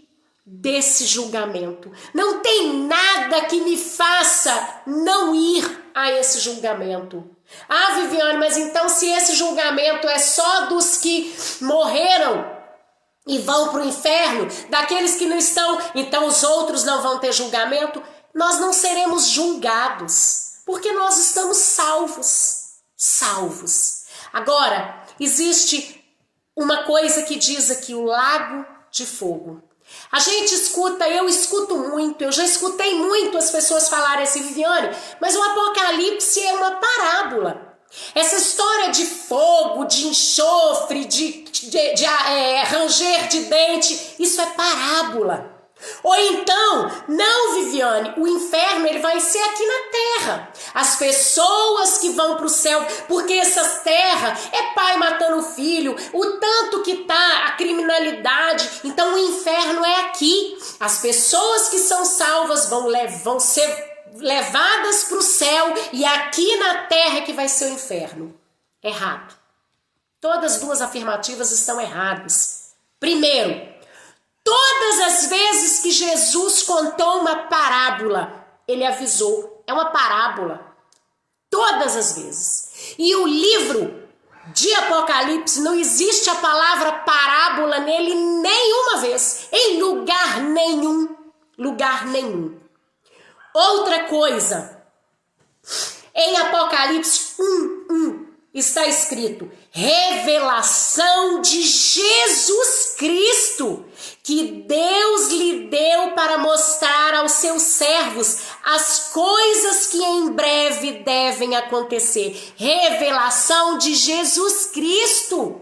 desse julgamento. Não tem nada que me faça não ir a esse julgamento. Viviane, mas então se esse julgamento é só dos que morreram e vão para o inferno, daqueles que não estão, então os outros não vão ter julgamento? Nós não seremos julgados, porque nós estamos salvos. Agora, existe uma coisa que diz aqui, o lago de fogo. A gente escuta, eu escuto muito, eu já escutei muito as pessoas falarem assim, Viviane, mas o Apocalipse é uma parábola. Essa história de fogo, de enxofre, de ranger de dente, isso é parábola. Ou então, não, Viviane, o inferno ele vai ser aqui na terra. As pessoas que vão para o céu, porque essa terra é pai matando filho, o tanto que tá a criminalidade, então o inferno é aqui. As pessoas que são salvas vão ser levadas para o céu e aqui na terra é que vai ser o inferno. Errado. Todas as duas afirmativas estão erradas. Primeiro, Todas as vezes que Jesus contou uma parábola, ele avisou, é uma parábola. Todas as vezes. E o livro de Apocalipse, não existe a palavra parábola nele nenhuma vez, em lugar nenhum, lugar nenhum. Outra coisa, em Apocalipse 1:1 está escrito: revelação de Jesus Cristo, que Deus lhe deu para mostrar aos seus servos as coisas que em breve devem acontecer. Revelação de Jesus Cristo.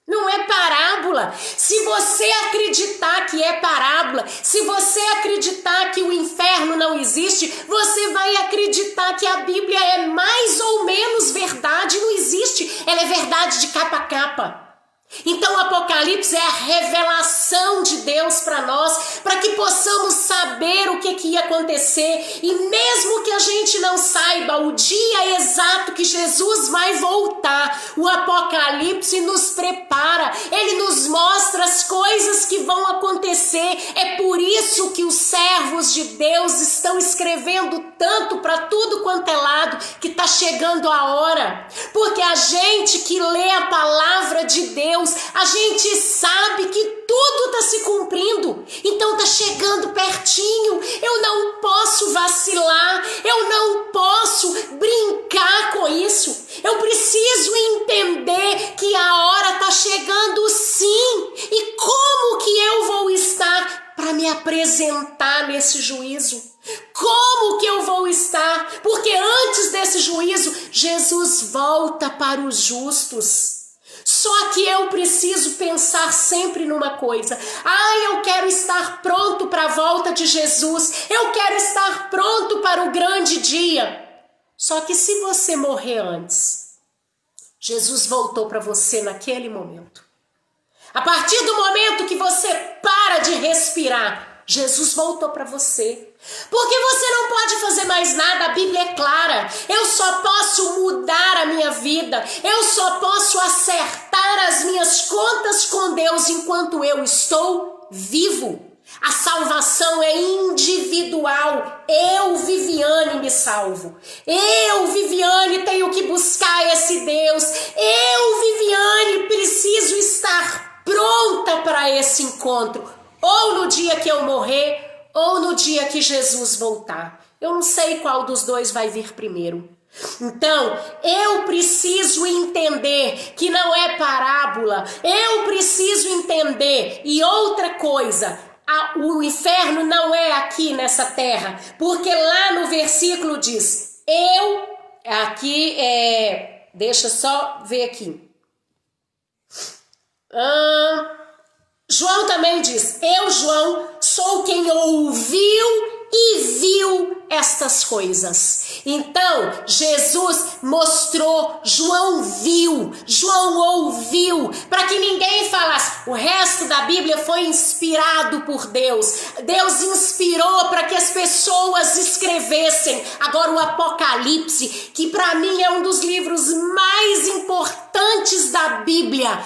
Não é parábola. Se você acreditar que é parábola, se você acreditar que o inferno não existe, você vai acreditar que a Bíblia é mais ou menos verdade. Não existe. Ela é verdade de capa a capa. Então o Apocalipse é a revelação de Deus para nós, para que possamos saber o que ia acontecer, e mesmo que a gente não saiba o dia exato que Jesus vai voltar, o Apocalipse nos prepara, ele nos mostra as coisas que vão acontecer. É por isso que os servos de Deus estão escrevendo tanto para tudo quanto é lado, que está chegando a hora, porque a gente que lê a palavra de Deus, a gente sabe que tudo está se cumprindo, então está chegando pertinho. Eu não posso vacilar, eu não posso brincar com isso. Eu preciso entender que a hora está chegando sim. E como que eu vou estar para me apresentar nesse juízo? Como que eu vou estar? Porque antes desse juízo, Jesus volta para os justos. Só que eu preciso pensar sempre numa coisa: eu quero estar pronto para a volta de Jesus, eu quero estar pronto para o grande dia. Só que se você morrer antes, Jesus voltou para você naquele momento. A partir do momento que você para de respirar, Jesus voltou para você. Porque você não pode fazer mais nada, a Bíblia é clara. Eu só posso mudar a minha vida, eu só posso acertar as minhas contas com Deus enquanto eu estou vivo. A salvação é individual. Eu, Viviane, me salvo. Eu, Viviane, tenho que buscar esse Deus. Eu, Viviane, preciso estar pronta para esse encontro. Ou no dia que eu morrer, ou no dia que Jesus voltar. Eu não sei qual dos dois vai vir primeiro. Então, eu preciso entender que não é parábola. Eu preciso entender. E outra coisa, o inferno não é aqui nessa terra. Porque lá no versículo diz, deixa só ver aqui. João também diz, eu, João, sou quem ouviu e viu estas coisas. Então, Jesus mostrou, João viu, João ouviu, para que ninguém falasse. O resto da Bíblia foi inspirado por Deus. Deus inspirou para que as pessoas escrevessem. Agora o Apocalipse, que para mim é um dos livros mais importantes da Bíblia,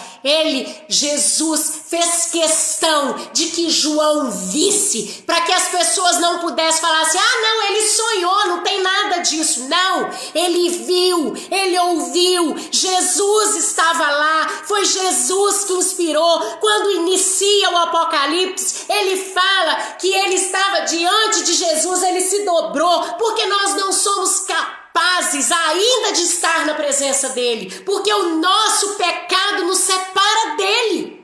Jesus fez questão de que João visse, para que as pessoas não pudessem falar assim, não, ele sonhou, não tem nada disso. Não, ele viu, ele ouviu, Jesus estava lá, foi Jesus que inspirou. Quando inicia o Apocalipse, ele fala que ele estava diante de Jesus, ele se dobrou, porque nós não somos capazes ainda de estar na presença dele, porque o nosso pecado nos separa dele.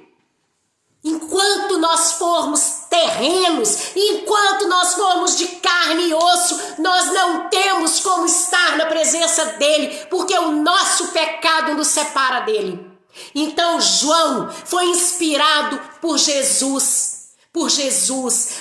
Enquanto nós formos terrenos, enquanto nós formos de carne e osso, nós não temos como estar na presença dele, porque o nosso pecado nos separa dele. Então João foi inspirado por Jesus,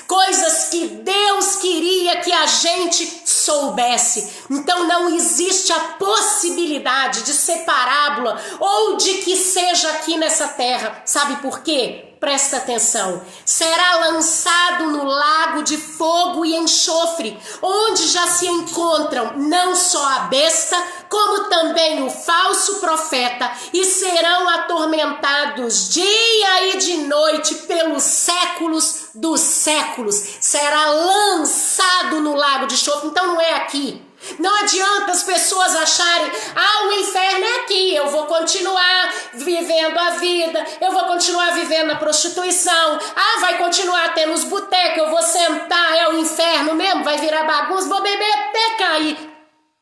coisas que Deus queria que a gente soubesse. Então não existe a possibilidade de ser parábola ou de que seja aqui nessa terra. Sabe por quê? Presta atenção. Será lançado no lago de fogo e enxofre, onde já se encontram não só a besta, como também o falso profeta, e serão atormentados dia e de noite pelos séculos dos séculos. Será lançado no lago de enxofre. Então não é aqui. Não adianta as pessoas acharem, o inferno é aqui, eu vou continuar vivendo a vida, eu vou continuar vivendo a prostituição, vai continuar tendo os botecos, eu vou sentar, é o inferno mesmo, vai virar bagunça, vou beber até cair.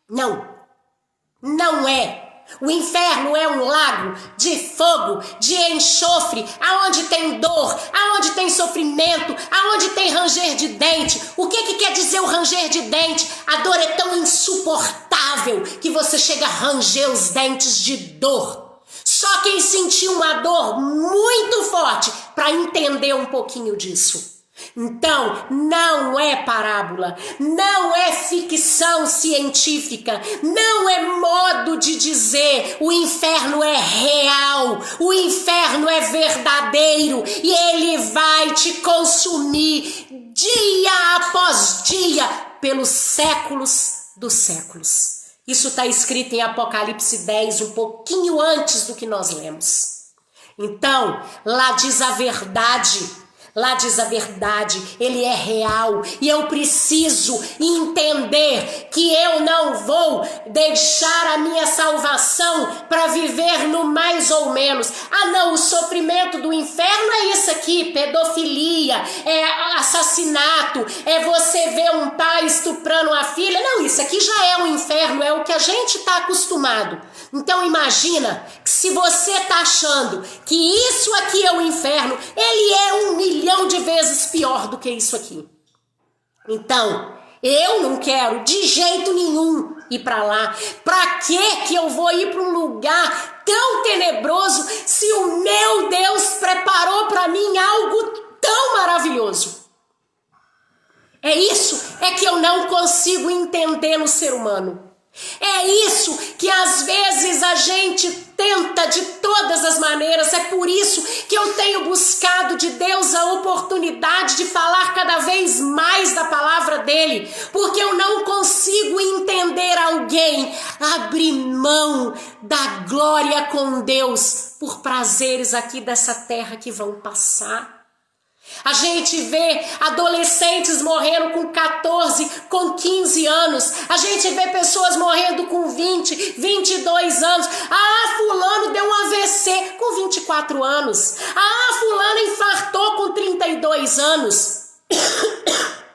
Não, não é. O inferno é um lago de fogo, de enxofre, aonde tem dor, aonde tem sofrimento, aonde tem ranger de dente. O que quer dizer o ranger de dente? A dor é tão insuportável que você chega a ranger os dentes de dor. Só quem sentiu uma dor muito forte para entender um pouquinho disso. Então, não é parábola, não é ficção científica, não é modo de dizer. O inferno é real, o inferno é verdadeiro e ele vai te consumir dia após dia pelos séculos dos séculos. Isso está escrito em Apocalipse 10, um pouquinho antes do que nós lemos. Então, lá diz a verdade. Lá diz a verdade, ele é real e eu preciso entender que eu não vou deixar a minha salvação para viver no mais ou menos. Não, o sofrimento do inferno é isso aqui, pedofilia, é assassinato, é você ver um pai estuprando a filha. Não, isso aqui já é o inferno, é o que a gente está acostumado. Então imagina que se você está achando que isso aqui é o inferno, ele é 1 milhão de vezes pior do que isso aqui. Então, eu não quero de jeito nenhum ir para lá. Para que eu vou ir para um lugar tão tenebroso se o meu Deus preparou para mim algo tão maravilhoso? É isso que eu não consigo entender no ser humano. É isso que às vezes a gente tenta de todas as maneiras. É por isso que eu tenho buscado de Deus a oportunidade de falar cada vez mais da palavra dele, porque eu não consigo entender alguém abrir mão da glória com Deus por prazeres aqui dessa terra que vão passar. A gente vê adolescentes morrendo com 14, com 15 anos. A gente vê pessoas morrendo com 20, 22 anos. Fulano deu um AVC com 24 anos. Fulano infartou com 32 anos.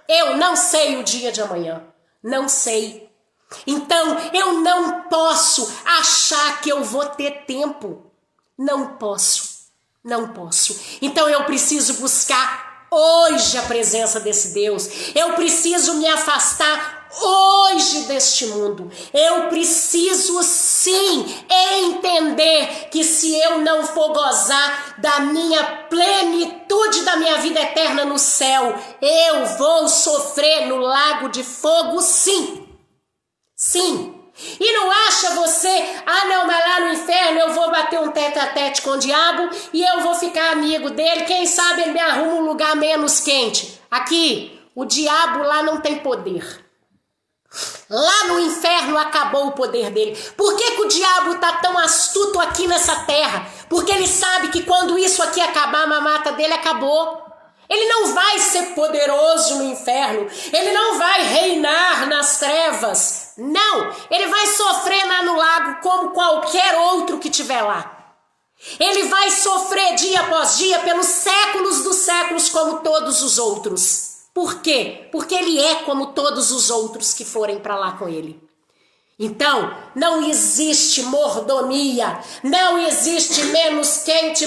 Eu não sei o dia de amanhã. Não sei. Então, eu não posso achar que eu vou ter tempo. Não posso. Não posso. Então eu preciso buscar hoje a presença desse Deus. Eu preciso me afastar hoje deste mundo. Eu preciso sim entender que se eu não for gozar da minha plenitude da minha vida eterna no céu, eu vou sofrer no lago de fogo, sim. Sim. E não acha você, não, mas lá no inferno eu vou bater um tete-a-tete com o diabo e eu vou ficar amigo dele, quem sabe ele me arruma um lugar menos quente. Aqui, o diabo lá não tem poder. Lá no inferno acabou o poder dele. Por que o diabo está tão astuto aqui nessa terra? Porque ele sabe que quando isso aqui acabar, a mamata dele acabou. Ele não vai ser poderoso no inferno. Ele não vai reinar nas trevas. Não, ele vai sofrer lá no lago como qualquer outro que tiver lá. Ele vai sofrer dia após dia pelos séculos dos séculos como todos os outros. Por quê? Porque ele é como todos os outros que forem para lá com ele. Então, não existe mordomia, não existe menos quente,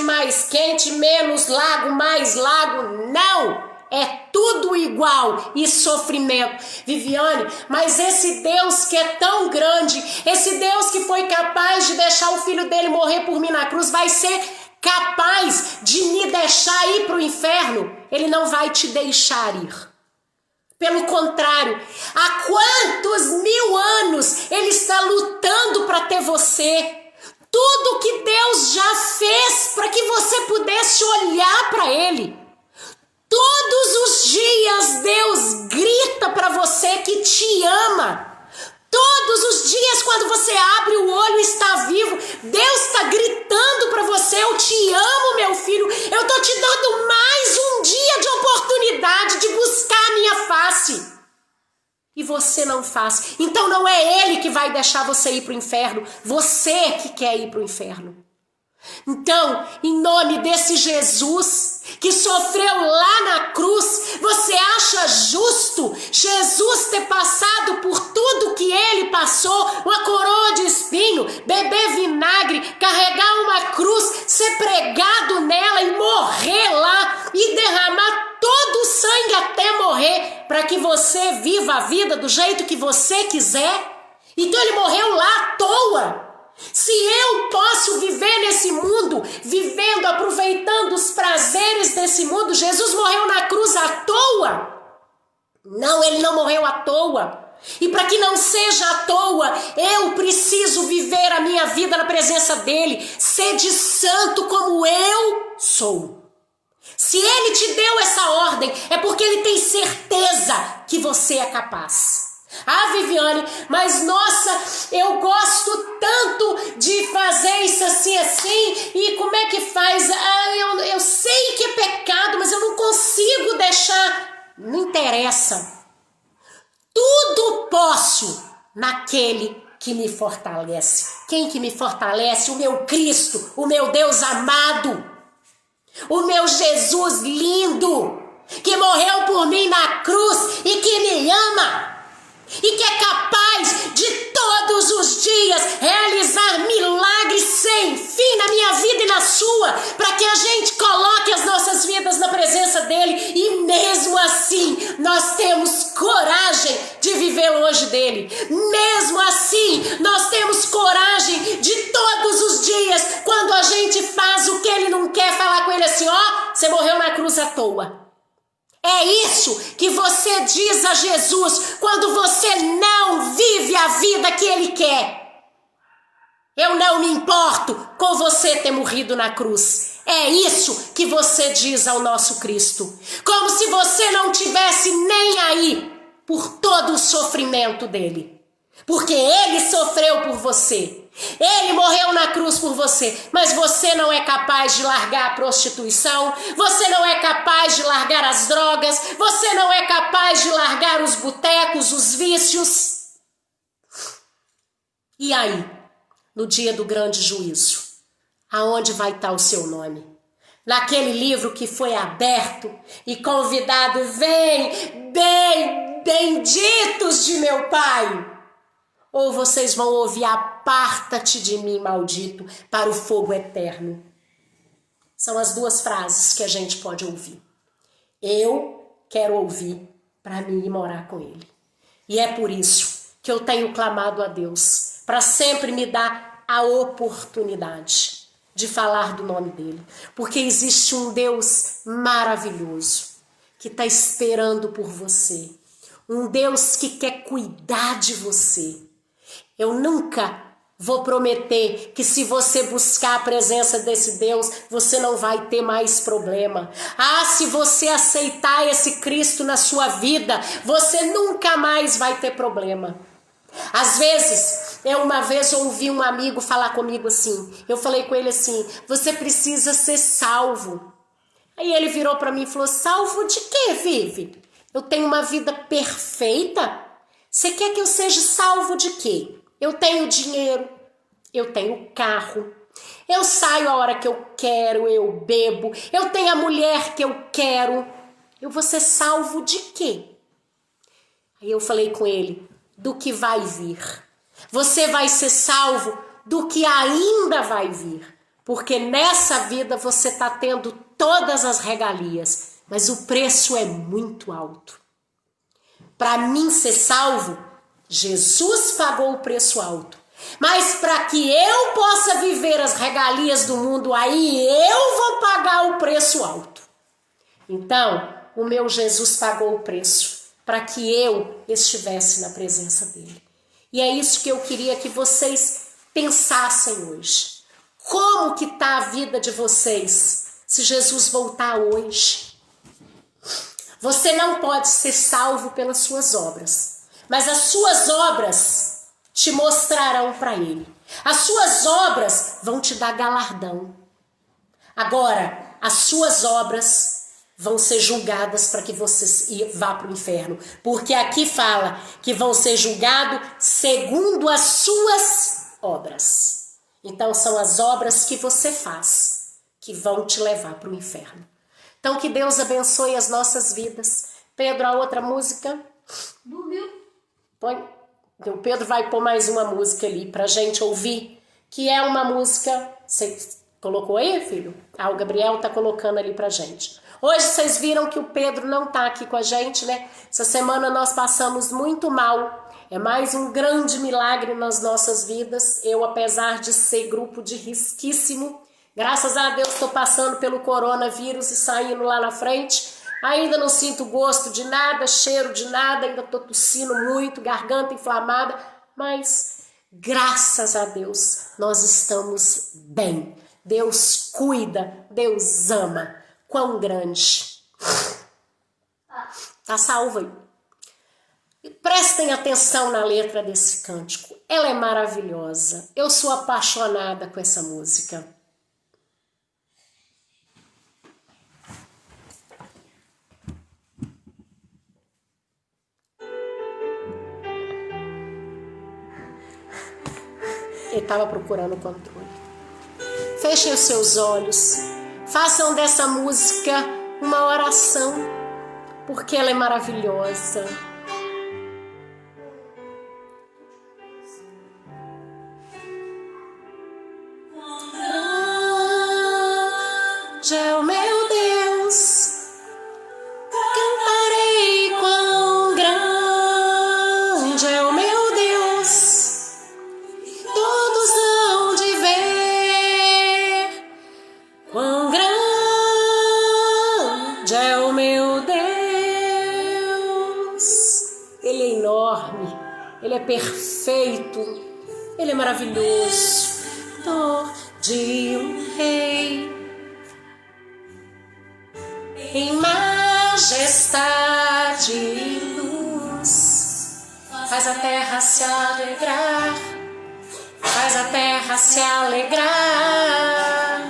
menos lago, mais lago, não! É tudo igual e sofrimento. Viviane, mas esse Deus que é tão grande, esse Deus que foi capaz de deixar o filho dele morrer por mim na cruz, vai ser capaz de me deixar ir para o inferno? Ele não vai te deixar ir. Pelo contrário, há quantos 1000 anos ele está lutando para ter você? Tudo que Deus já fez para que você pudesse olhar para ele. Todos os dias Deus você que te ama. Todos os dias, quando você abre o olho e está vivo, Deus está gritando para você: eu te amo, meu filho, eu estou te dando mais um dia de oportunidade de buscar a minha face. E você não faz. Então não é Ele que vai deixar você ir para o inferno, você que quer ir para o inferno. Então, em nome desse Jesus que sofreu lá na cruz, você acha justo Jesus ter passado por tudo que ele passou, uma coroa de espinho, beber vinagre, carregar uma cruz, ser pregado nela e morrer lá e derramar todo o sangue até morrer para que você viva a vida do jeito que você quiser? Então ele morreu lá à toa. Se eu posso viver nesse mundo, vivendo, aproveitando os prazeres desse mundo, Jesus morreu na cruz à toa? Não, ele não morreu à toa. E para que não seja à toa, eu preciso viver a minha vida na presença dele, ser de santo como eu sou. Se ele te deu essa ordem, é porque ele tem certeza que você é capaz. Ah, Viviane, mas nossa, eu gosto tanto de fazer isso assim, e como é que faz? Ah, eu sei que é pecado, mas eu não consigo deixar. Não interessa. Tudo posso naquele que me fortalece. Quem que me fortalece? O meu Cristo, o meu Deus amado, o meu Jesus lindo, que morreu por mim na cruz e que me ama. E que é capaz de todos os dias realizar milagres sem fim na minha vida e na sua, para que a gente coloque as nossas vidas na presença dele e mesmo assim nós temos coragem de viver longe dele. Mesmo assim nós temos coragem de todos os dias, quando a gente faz o que ele não quer, falar com ele assim: ó, você morreu na cruz à toa. É isso que você diz a Jesus quando você não vive a vida que ele quer. Eu não me importo com você ter morrido na cruz. É isso que você diz ao nosso Cristo. Como se você não tivesse nem aí por todo o sofrimento dele. Porque ele sofreu por você. Ele morreu na cruz por você, mas você não é capaz de largar a prostituição, você não é capaz de largar as drogas, você não é capaz de largar os botecos, os vícios. E aí, no dia do grande juízo, aonde vai estar o seu nome? Naquele livro que foi aberto e convidado: vem, benditos de meu Pai. Ou vocês vão ouvir: aparta-te de mim, maldito, para o fogo eterno. São as duas frases que a gente pode ouvir. Eu quero ouvir para mim ir morar com ele. E é por isso que eu tenho clamado a Deus, para sempre me dar a oportunidade de falar do nome dele. Porque existe um Deus maravilhoso que está esperando por você. Um Deus que quer cuidar de você. Eu nunca vou prometer que se você buscar a presença desse Deus, você não vai ter mais problema. Ah, se você aceitar esse Cristo na sua vida, você nunca mais vai ter problema. Às vezes, eu uma vez ouvi um amigo falar comigo assim, eu falei com ele assim: você precisa ser salvo. Aí ele virou para mim e falou: salvo de quê, Vivi? Eu tenho uma vida perfeita? Você quer que eu seja salvo de quê? Eu tenho dinheiro, eu tenho carro, eu saio a hora que eu quero, eu bebo, eu tenho a mulher que eu quero. Eu vou ser salvo de quê? Aí eu falei com ele: do que vai vir. Você vai ser salvo do que ainda vai vir. Porque nessa vida você está tendo todas as regalias, mas o preço é muito alto. Para mim ser salvo, Jesus pagou o preço alto. Mas para que eu possa viver as regalias do mundo, aí eu vou pagar o preço alto. Então, o meu Jesus pagou o preço para que eu estivesse na presença dele. E é isso que eu queria que vocês pensassem hoje. Como que está a vida de vocês se Jesus voltar hoje? Você não pode ser salvo pelas suas obras, mas as suas obras te mostrarão para Ele. As suas obras vão te dar galardão. Agora, as suas obras vão ser julgadas para que você vá para o inferno. Porque aqui fala que vão ser julgados segundo as suas obras. Então são as obras que você faz que vão te levar para o inferno. Então que Deus abençoe as nossas vidas. Pedro, a outra música. Dormiu. Põe. O Pedro vai pôr mais uma música ali para a gente ouvir. Que é uma música... Você colocou aí, filho? Ah, o Gabriel está colocando ali para a gente. Hoje vocês viram que o Pedro não está aqui com a gente, né? Essa semana nós passamos muito mal. É mais um grande milagre nas nossas vidas. Eu, apesar de ser grupo de risquíssimo, graças a Deus estou passando pelo coronavírus e saindo lá na frente. Ainda não sinto gosto de nada, cheiro de nada, ainda estou tossindo muito, garganta inflamada. Mas, graças a Deus, nós estamos bem. Deus cuida, Deus ama. Quão grande. Tá salvo aí. E prestem atenção na letra desse cântico. Ela é maravilhosa. Eu sou apaixonada com essa música. Ele estava procurando o controle. Fechem os seus olhos. Façam dessa música uma oração, porque ela é maravilhosa. Grande é o meu Deus, cantarei quão grande é o meu Deus, todos hão de ver quão grande é o meu Deus. Ele é enorme, Ele é perfeito, Ele é maravilhoso. Dor de um rei em majestade e luz, faz a terra se alegrar, faz a terra se alegrar.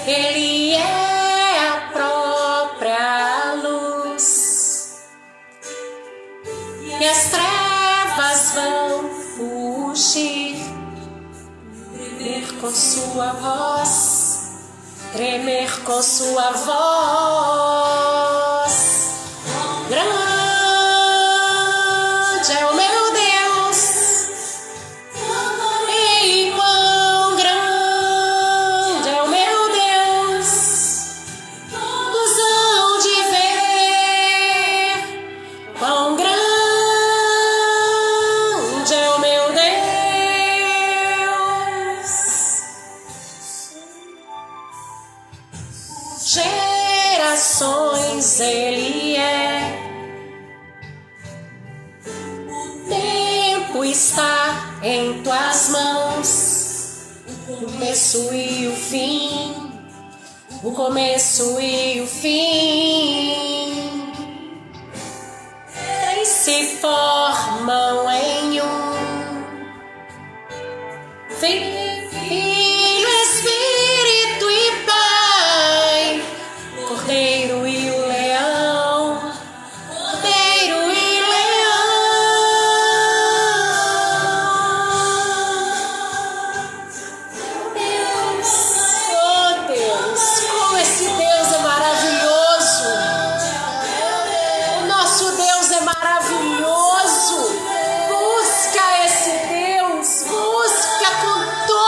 Ele é a própria luz e as trevas vão fugir, tremer com sua voz, tremer com sua voz. Grande é o meu Deus, e quão grande é o meu Deus, todos hão de ver quão grande é o meu Deus. Gerações Ele é, o tempo está em tuas mãos, o começo e o fim, o começo e o fim, três se formam em um. Filho, Espírito e Pai, Cordeiro e o leão, Cordeiro e leão. Deus, oh Deus, como esse Deus é maravilhoso. O nosso Deus é maravilhoso. Busca esse Deus, busca com todo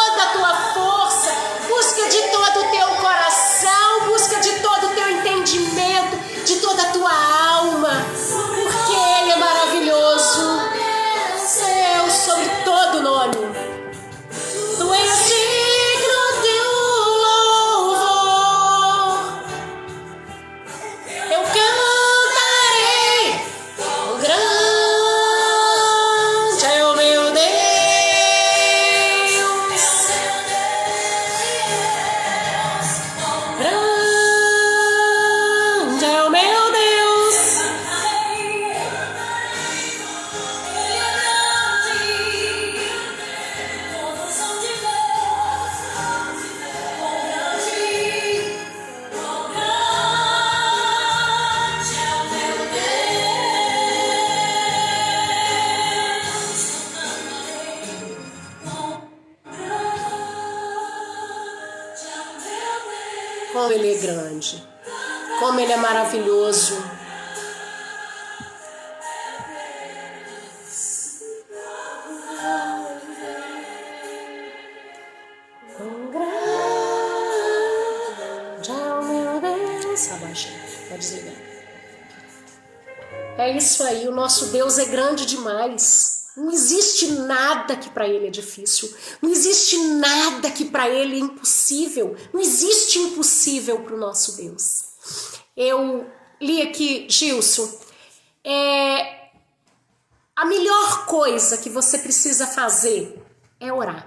Ele é grande, como Ele é maravilhoso. Pode desligar. É isso aí, o nosso Deus é grande demais. Não existe nada que para Ele é difícil. Não existe nada que para Ele é impossível. Não existe impossível para o nosso Deus. Eu li aqui, Gilson, a melhor coisa que você precisa fazer é orar.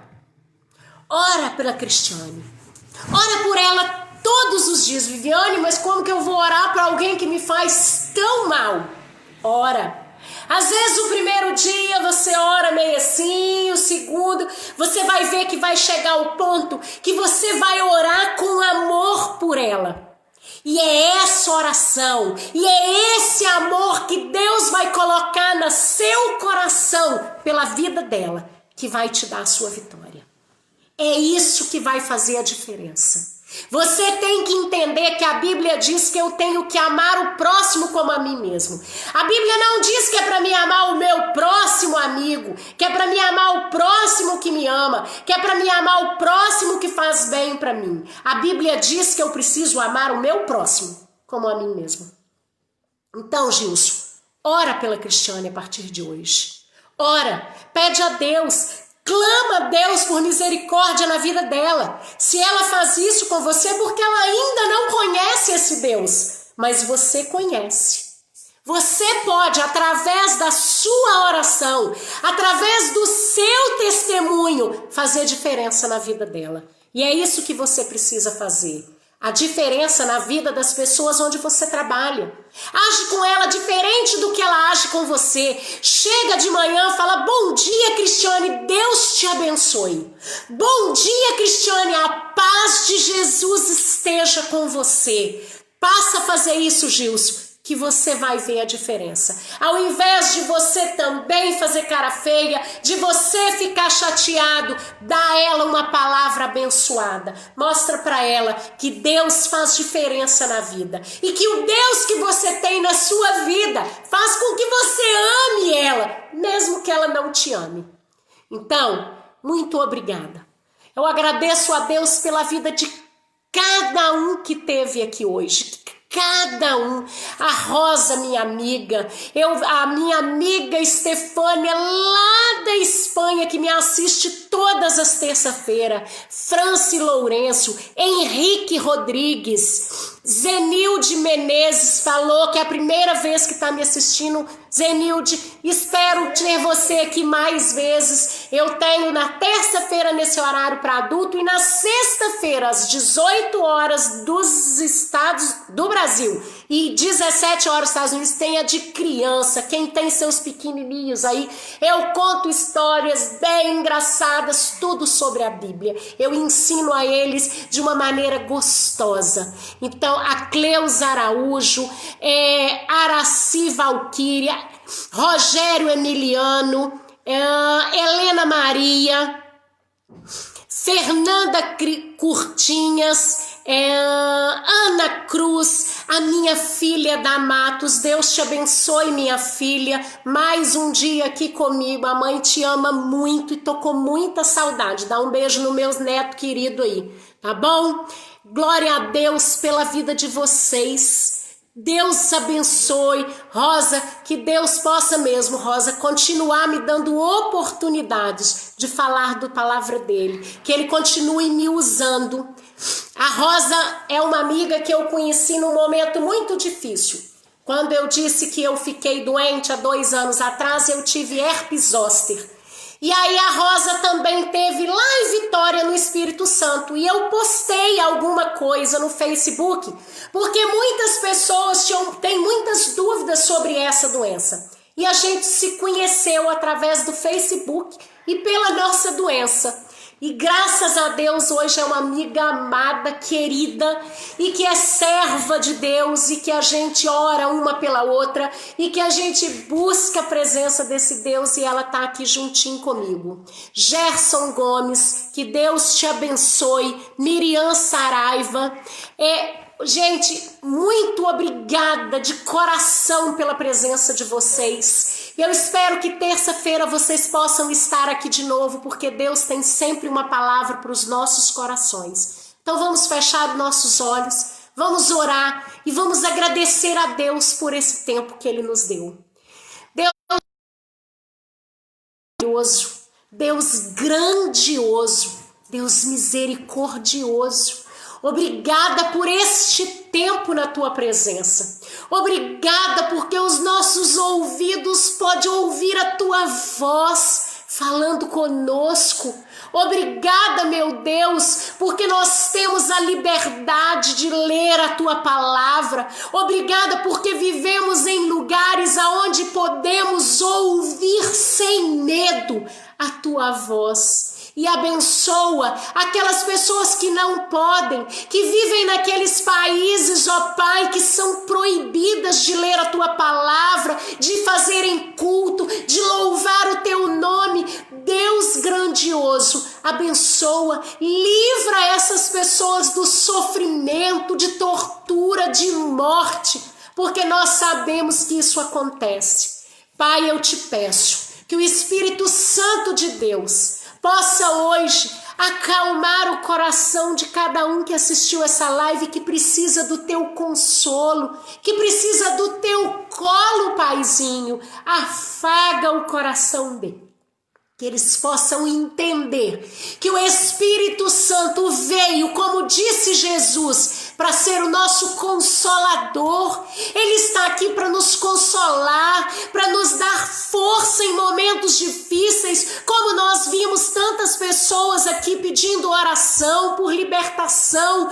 Ora pela Cristiane. Ora por ela todos os dias. Viviane, mas como que eu vou orar para alguém que me faz tão mal? Ora. Às vezes o primeiro dia você ora meio assim, o segundo, você vai ver que vai chegar ao ponto que você vai orar com amor por ela. E é essa oração, e é esse amor que Deus vai colocar no seu coração pela vida dela, que vai te dar a sua vitória. É isso que vai fazer a diferença. Você tem que entender que a Bíblia diz que eu tenho que amar o próximo como a mim mesmo. A Bíblia não diz que é para mim amar o meu próximo amigo, que é para mim amar o próximo que me ama, que é para mim amar o próximo que faz bem para mim. A Bíblia diz que eu preciso amar o meu próximo como a mim mesmo. Então, Gilson, ora pela Cristiane a partir de hoje. Ora, pede a Deus. Clama a Deus por misericórdia na vida dela. Se ela faz isso com você, é porque ela ainda não conhece esse Deus. Mas você conhece. Você pode, através da sua oração, através do seu testemunho, fazer diferença na vida dela. E é isso que você precisa fazer. A diferença na vida das pessoas onde você trabalha. Age com ela diferente do que ela age com você. Chega de manhã, fala: bom dia, Cristiane, Deus te abençoe. Bom dia, Cristiane, a paz de Jesus esteja com você. Passa a fazer isso, Gilson, que você vai ver a diferença. Ao invés de você também fazer cara feia, de você ficar chateado, dá a ela uma palavra abençoada. Mostra para ela que Deus faz diferença na vida. E que o Deus que você tem na sua vida faz com que você ame ela, mesmo que ela não te ame. Então, muito obrigada. Eu agradeço a Deus pela vida de cada um que esteve aqui hoje. Cada um. A Rosa, minha amiga, a minha amiga Estefânia lá da Espanha, que me assiste todas as terças-feiras, Franci Lourenço, Henrique Rodrigues, Zenilde Menezes falou que é a primeira vez que está me assistindo. Zenilde, espero ter você aqui mais vezes. Eu tenho na terça-feira nesse horário para adulto e na sexta-feira às 18 horas dos estados do Brasil e 17 horas dos Estados Unidos tem a de criança. Quem tem seus pequenininhos aí, eu conto histórias bem engraçadas, tudo sobre a Bíblia. Eu ensino a eles de uma maneira gostosa. Então, a Cleusa Araújo, Araci Valquíria, Rogério Emiliano, Helena Maria, Fernanda Curtinhas, Ana Cruz, a minha filha da Matos. Deus te abençoe, minha filha, mais um dia aqui comigo. A mãe te ama muito e tô com muita saudade. Dá um beijo no meu neto querido aí, tá bom? Glória a Deus pela vida de vocês. Deus abençoe. Rosa, que Deus possa mesmo, Rosa, continuar me dando oportunidades de falar da palavra dele, que ele continue me usando. A Rosa é uma amiga que eu conheci num momento muito difícil. Quando eu disse que eu fiquei doente há 2 anos atrás, eu tive herpes zoster. E aí a Rosa também teve lá em Vitória, no Espírito Santo. E eu postei alguma coisa no Facebook, porque muitas pessoas têm muitas dúvidas sobre essa doença. E a gente se conheceu através do Facebook e pela nossa doença. E graças a Deus hoje é uma amiga amada, querida, e que é serva de Deus, e que a gente ora uma pela outra, e que a gente busca a presença desse Deus, e ela tá aqui juntinho comigo. Gerson Gomes, que Deus te abençoe. Miriam Saraiva, gente, muito obrigada de coração pela presença de vocês. Eu espero que terça-feira vocês possam estar aqui de novo, porque Deus tem sempre uma palavra para os nossos corações. Então vamos fechar os nossos olhos, vamos orar e vamos agradecer a Deus por esse tempo que Ele nos deu. Deus grandioso, Deus misericordioso, obrigada por este tempo na tua presença. Obrigada porque os nossos ouvidos podem ouvir a tua voz falando conosco. Obrigada, meu Deus, porque nós temos a liberdade de ler a tua palavra. Obrigada porque vivemos em lugares aonde podemos ouvir sem medo a tua voz. E abençoa aquelas pessoas que não podem, que vivem naqueles países, ó Pai, que são proibidas de ler a tua palavra, de fazerem culto, de louvar o teu nome. Deus grandioso, abençoa, livra essas pessoas do sofrimento, de tortura, de morte, porque nós sabemos que isso acontece. Pai, eu te peço que o Espírito Santo de Deus possa hoje acalmar o coração de cada um que assistiu essa live, que precisa do teu consolo, que precisa do teu colo, Paizinho. Afaga o coração dele. Que eles possam entender que o Espírito Santo veio, como disse Jesus, para ser o nosso consolador. Ele está aqui para nos consolar, para nos dar força em momentos difíceis, como nós vimos tantas pessoas aqui pedindo oração por libertação,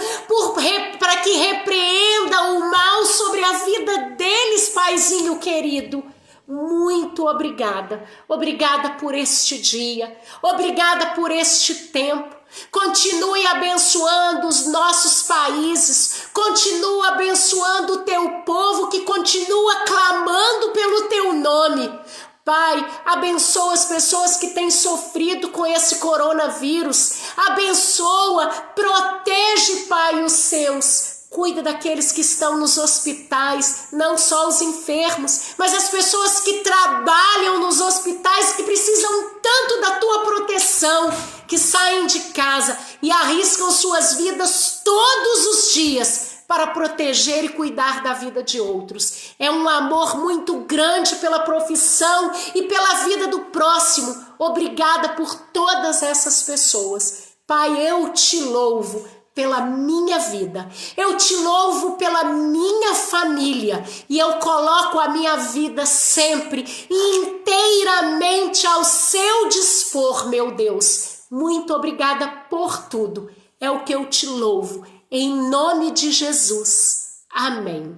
para que repreenda o mal sobre a vida deles, Paizinho querido. Muito obrigada, obrigada por este dia, obrigada por este tempo. Continue abençoando os nossos países, continua abençoando o teu povo que continua clamando pelo teu nome. Pai, abençoa as pessoas que têm sofrido com esse coronavírus, abençoa, protege, Pai, os seus. Cuida daqueles que estão nos hospitais, não só os enfermos, mas as pessoas que trabalham nos hospitais, que precisam tanto da tua proteção, que saem de casa e arriscam suas vidas todos os dias para proteger e cuidar da vida de outros. É um amor muito grande pela profissão e pela vida do próximo. Obrigada por todas essas pessoas. Pai, eu te louvo pela minha vida, eu te louvo pela minha família, e eu coloco a minha vida sempre inteiramente ao seu dispor, meu Deus. Muito obrigada por tudo, é o que eu te louvo, em nome de Jesus. Amém.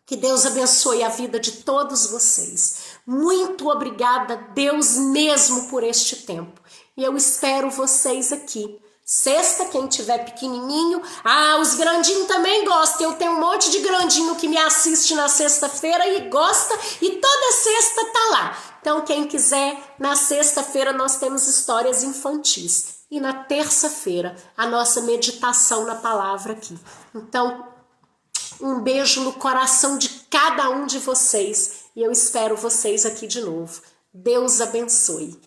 Que Deus abençoe a vida de todos vocês. Muito obrigada, Deus, mesmo por este tempo, e eu espero vocês aqui. Sexta, quem tiver pequenininho, os grandinhos também gostam. Eu tenho um monte de grandinho que me assiste na sexta-feira e gosta, e toda sexta tá lá. Então, quem quiser, na sexta-feira nós temos histórias infantis. E na terça-feira, a nossa meditação na palavra aqui. Então, um beijo no coração de cada um de vocês. E eu espero vocês aqui de novo. Deus abençoe.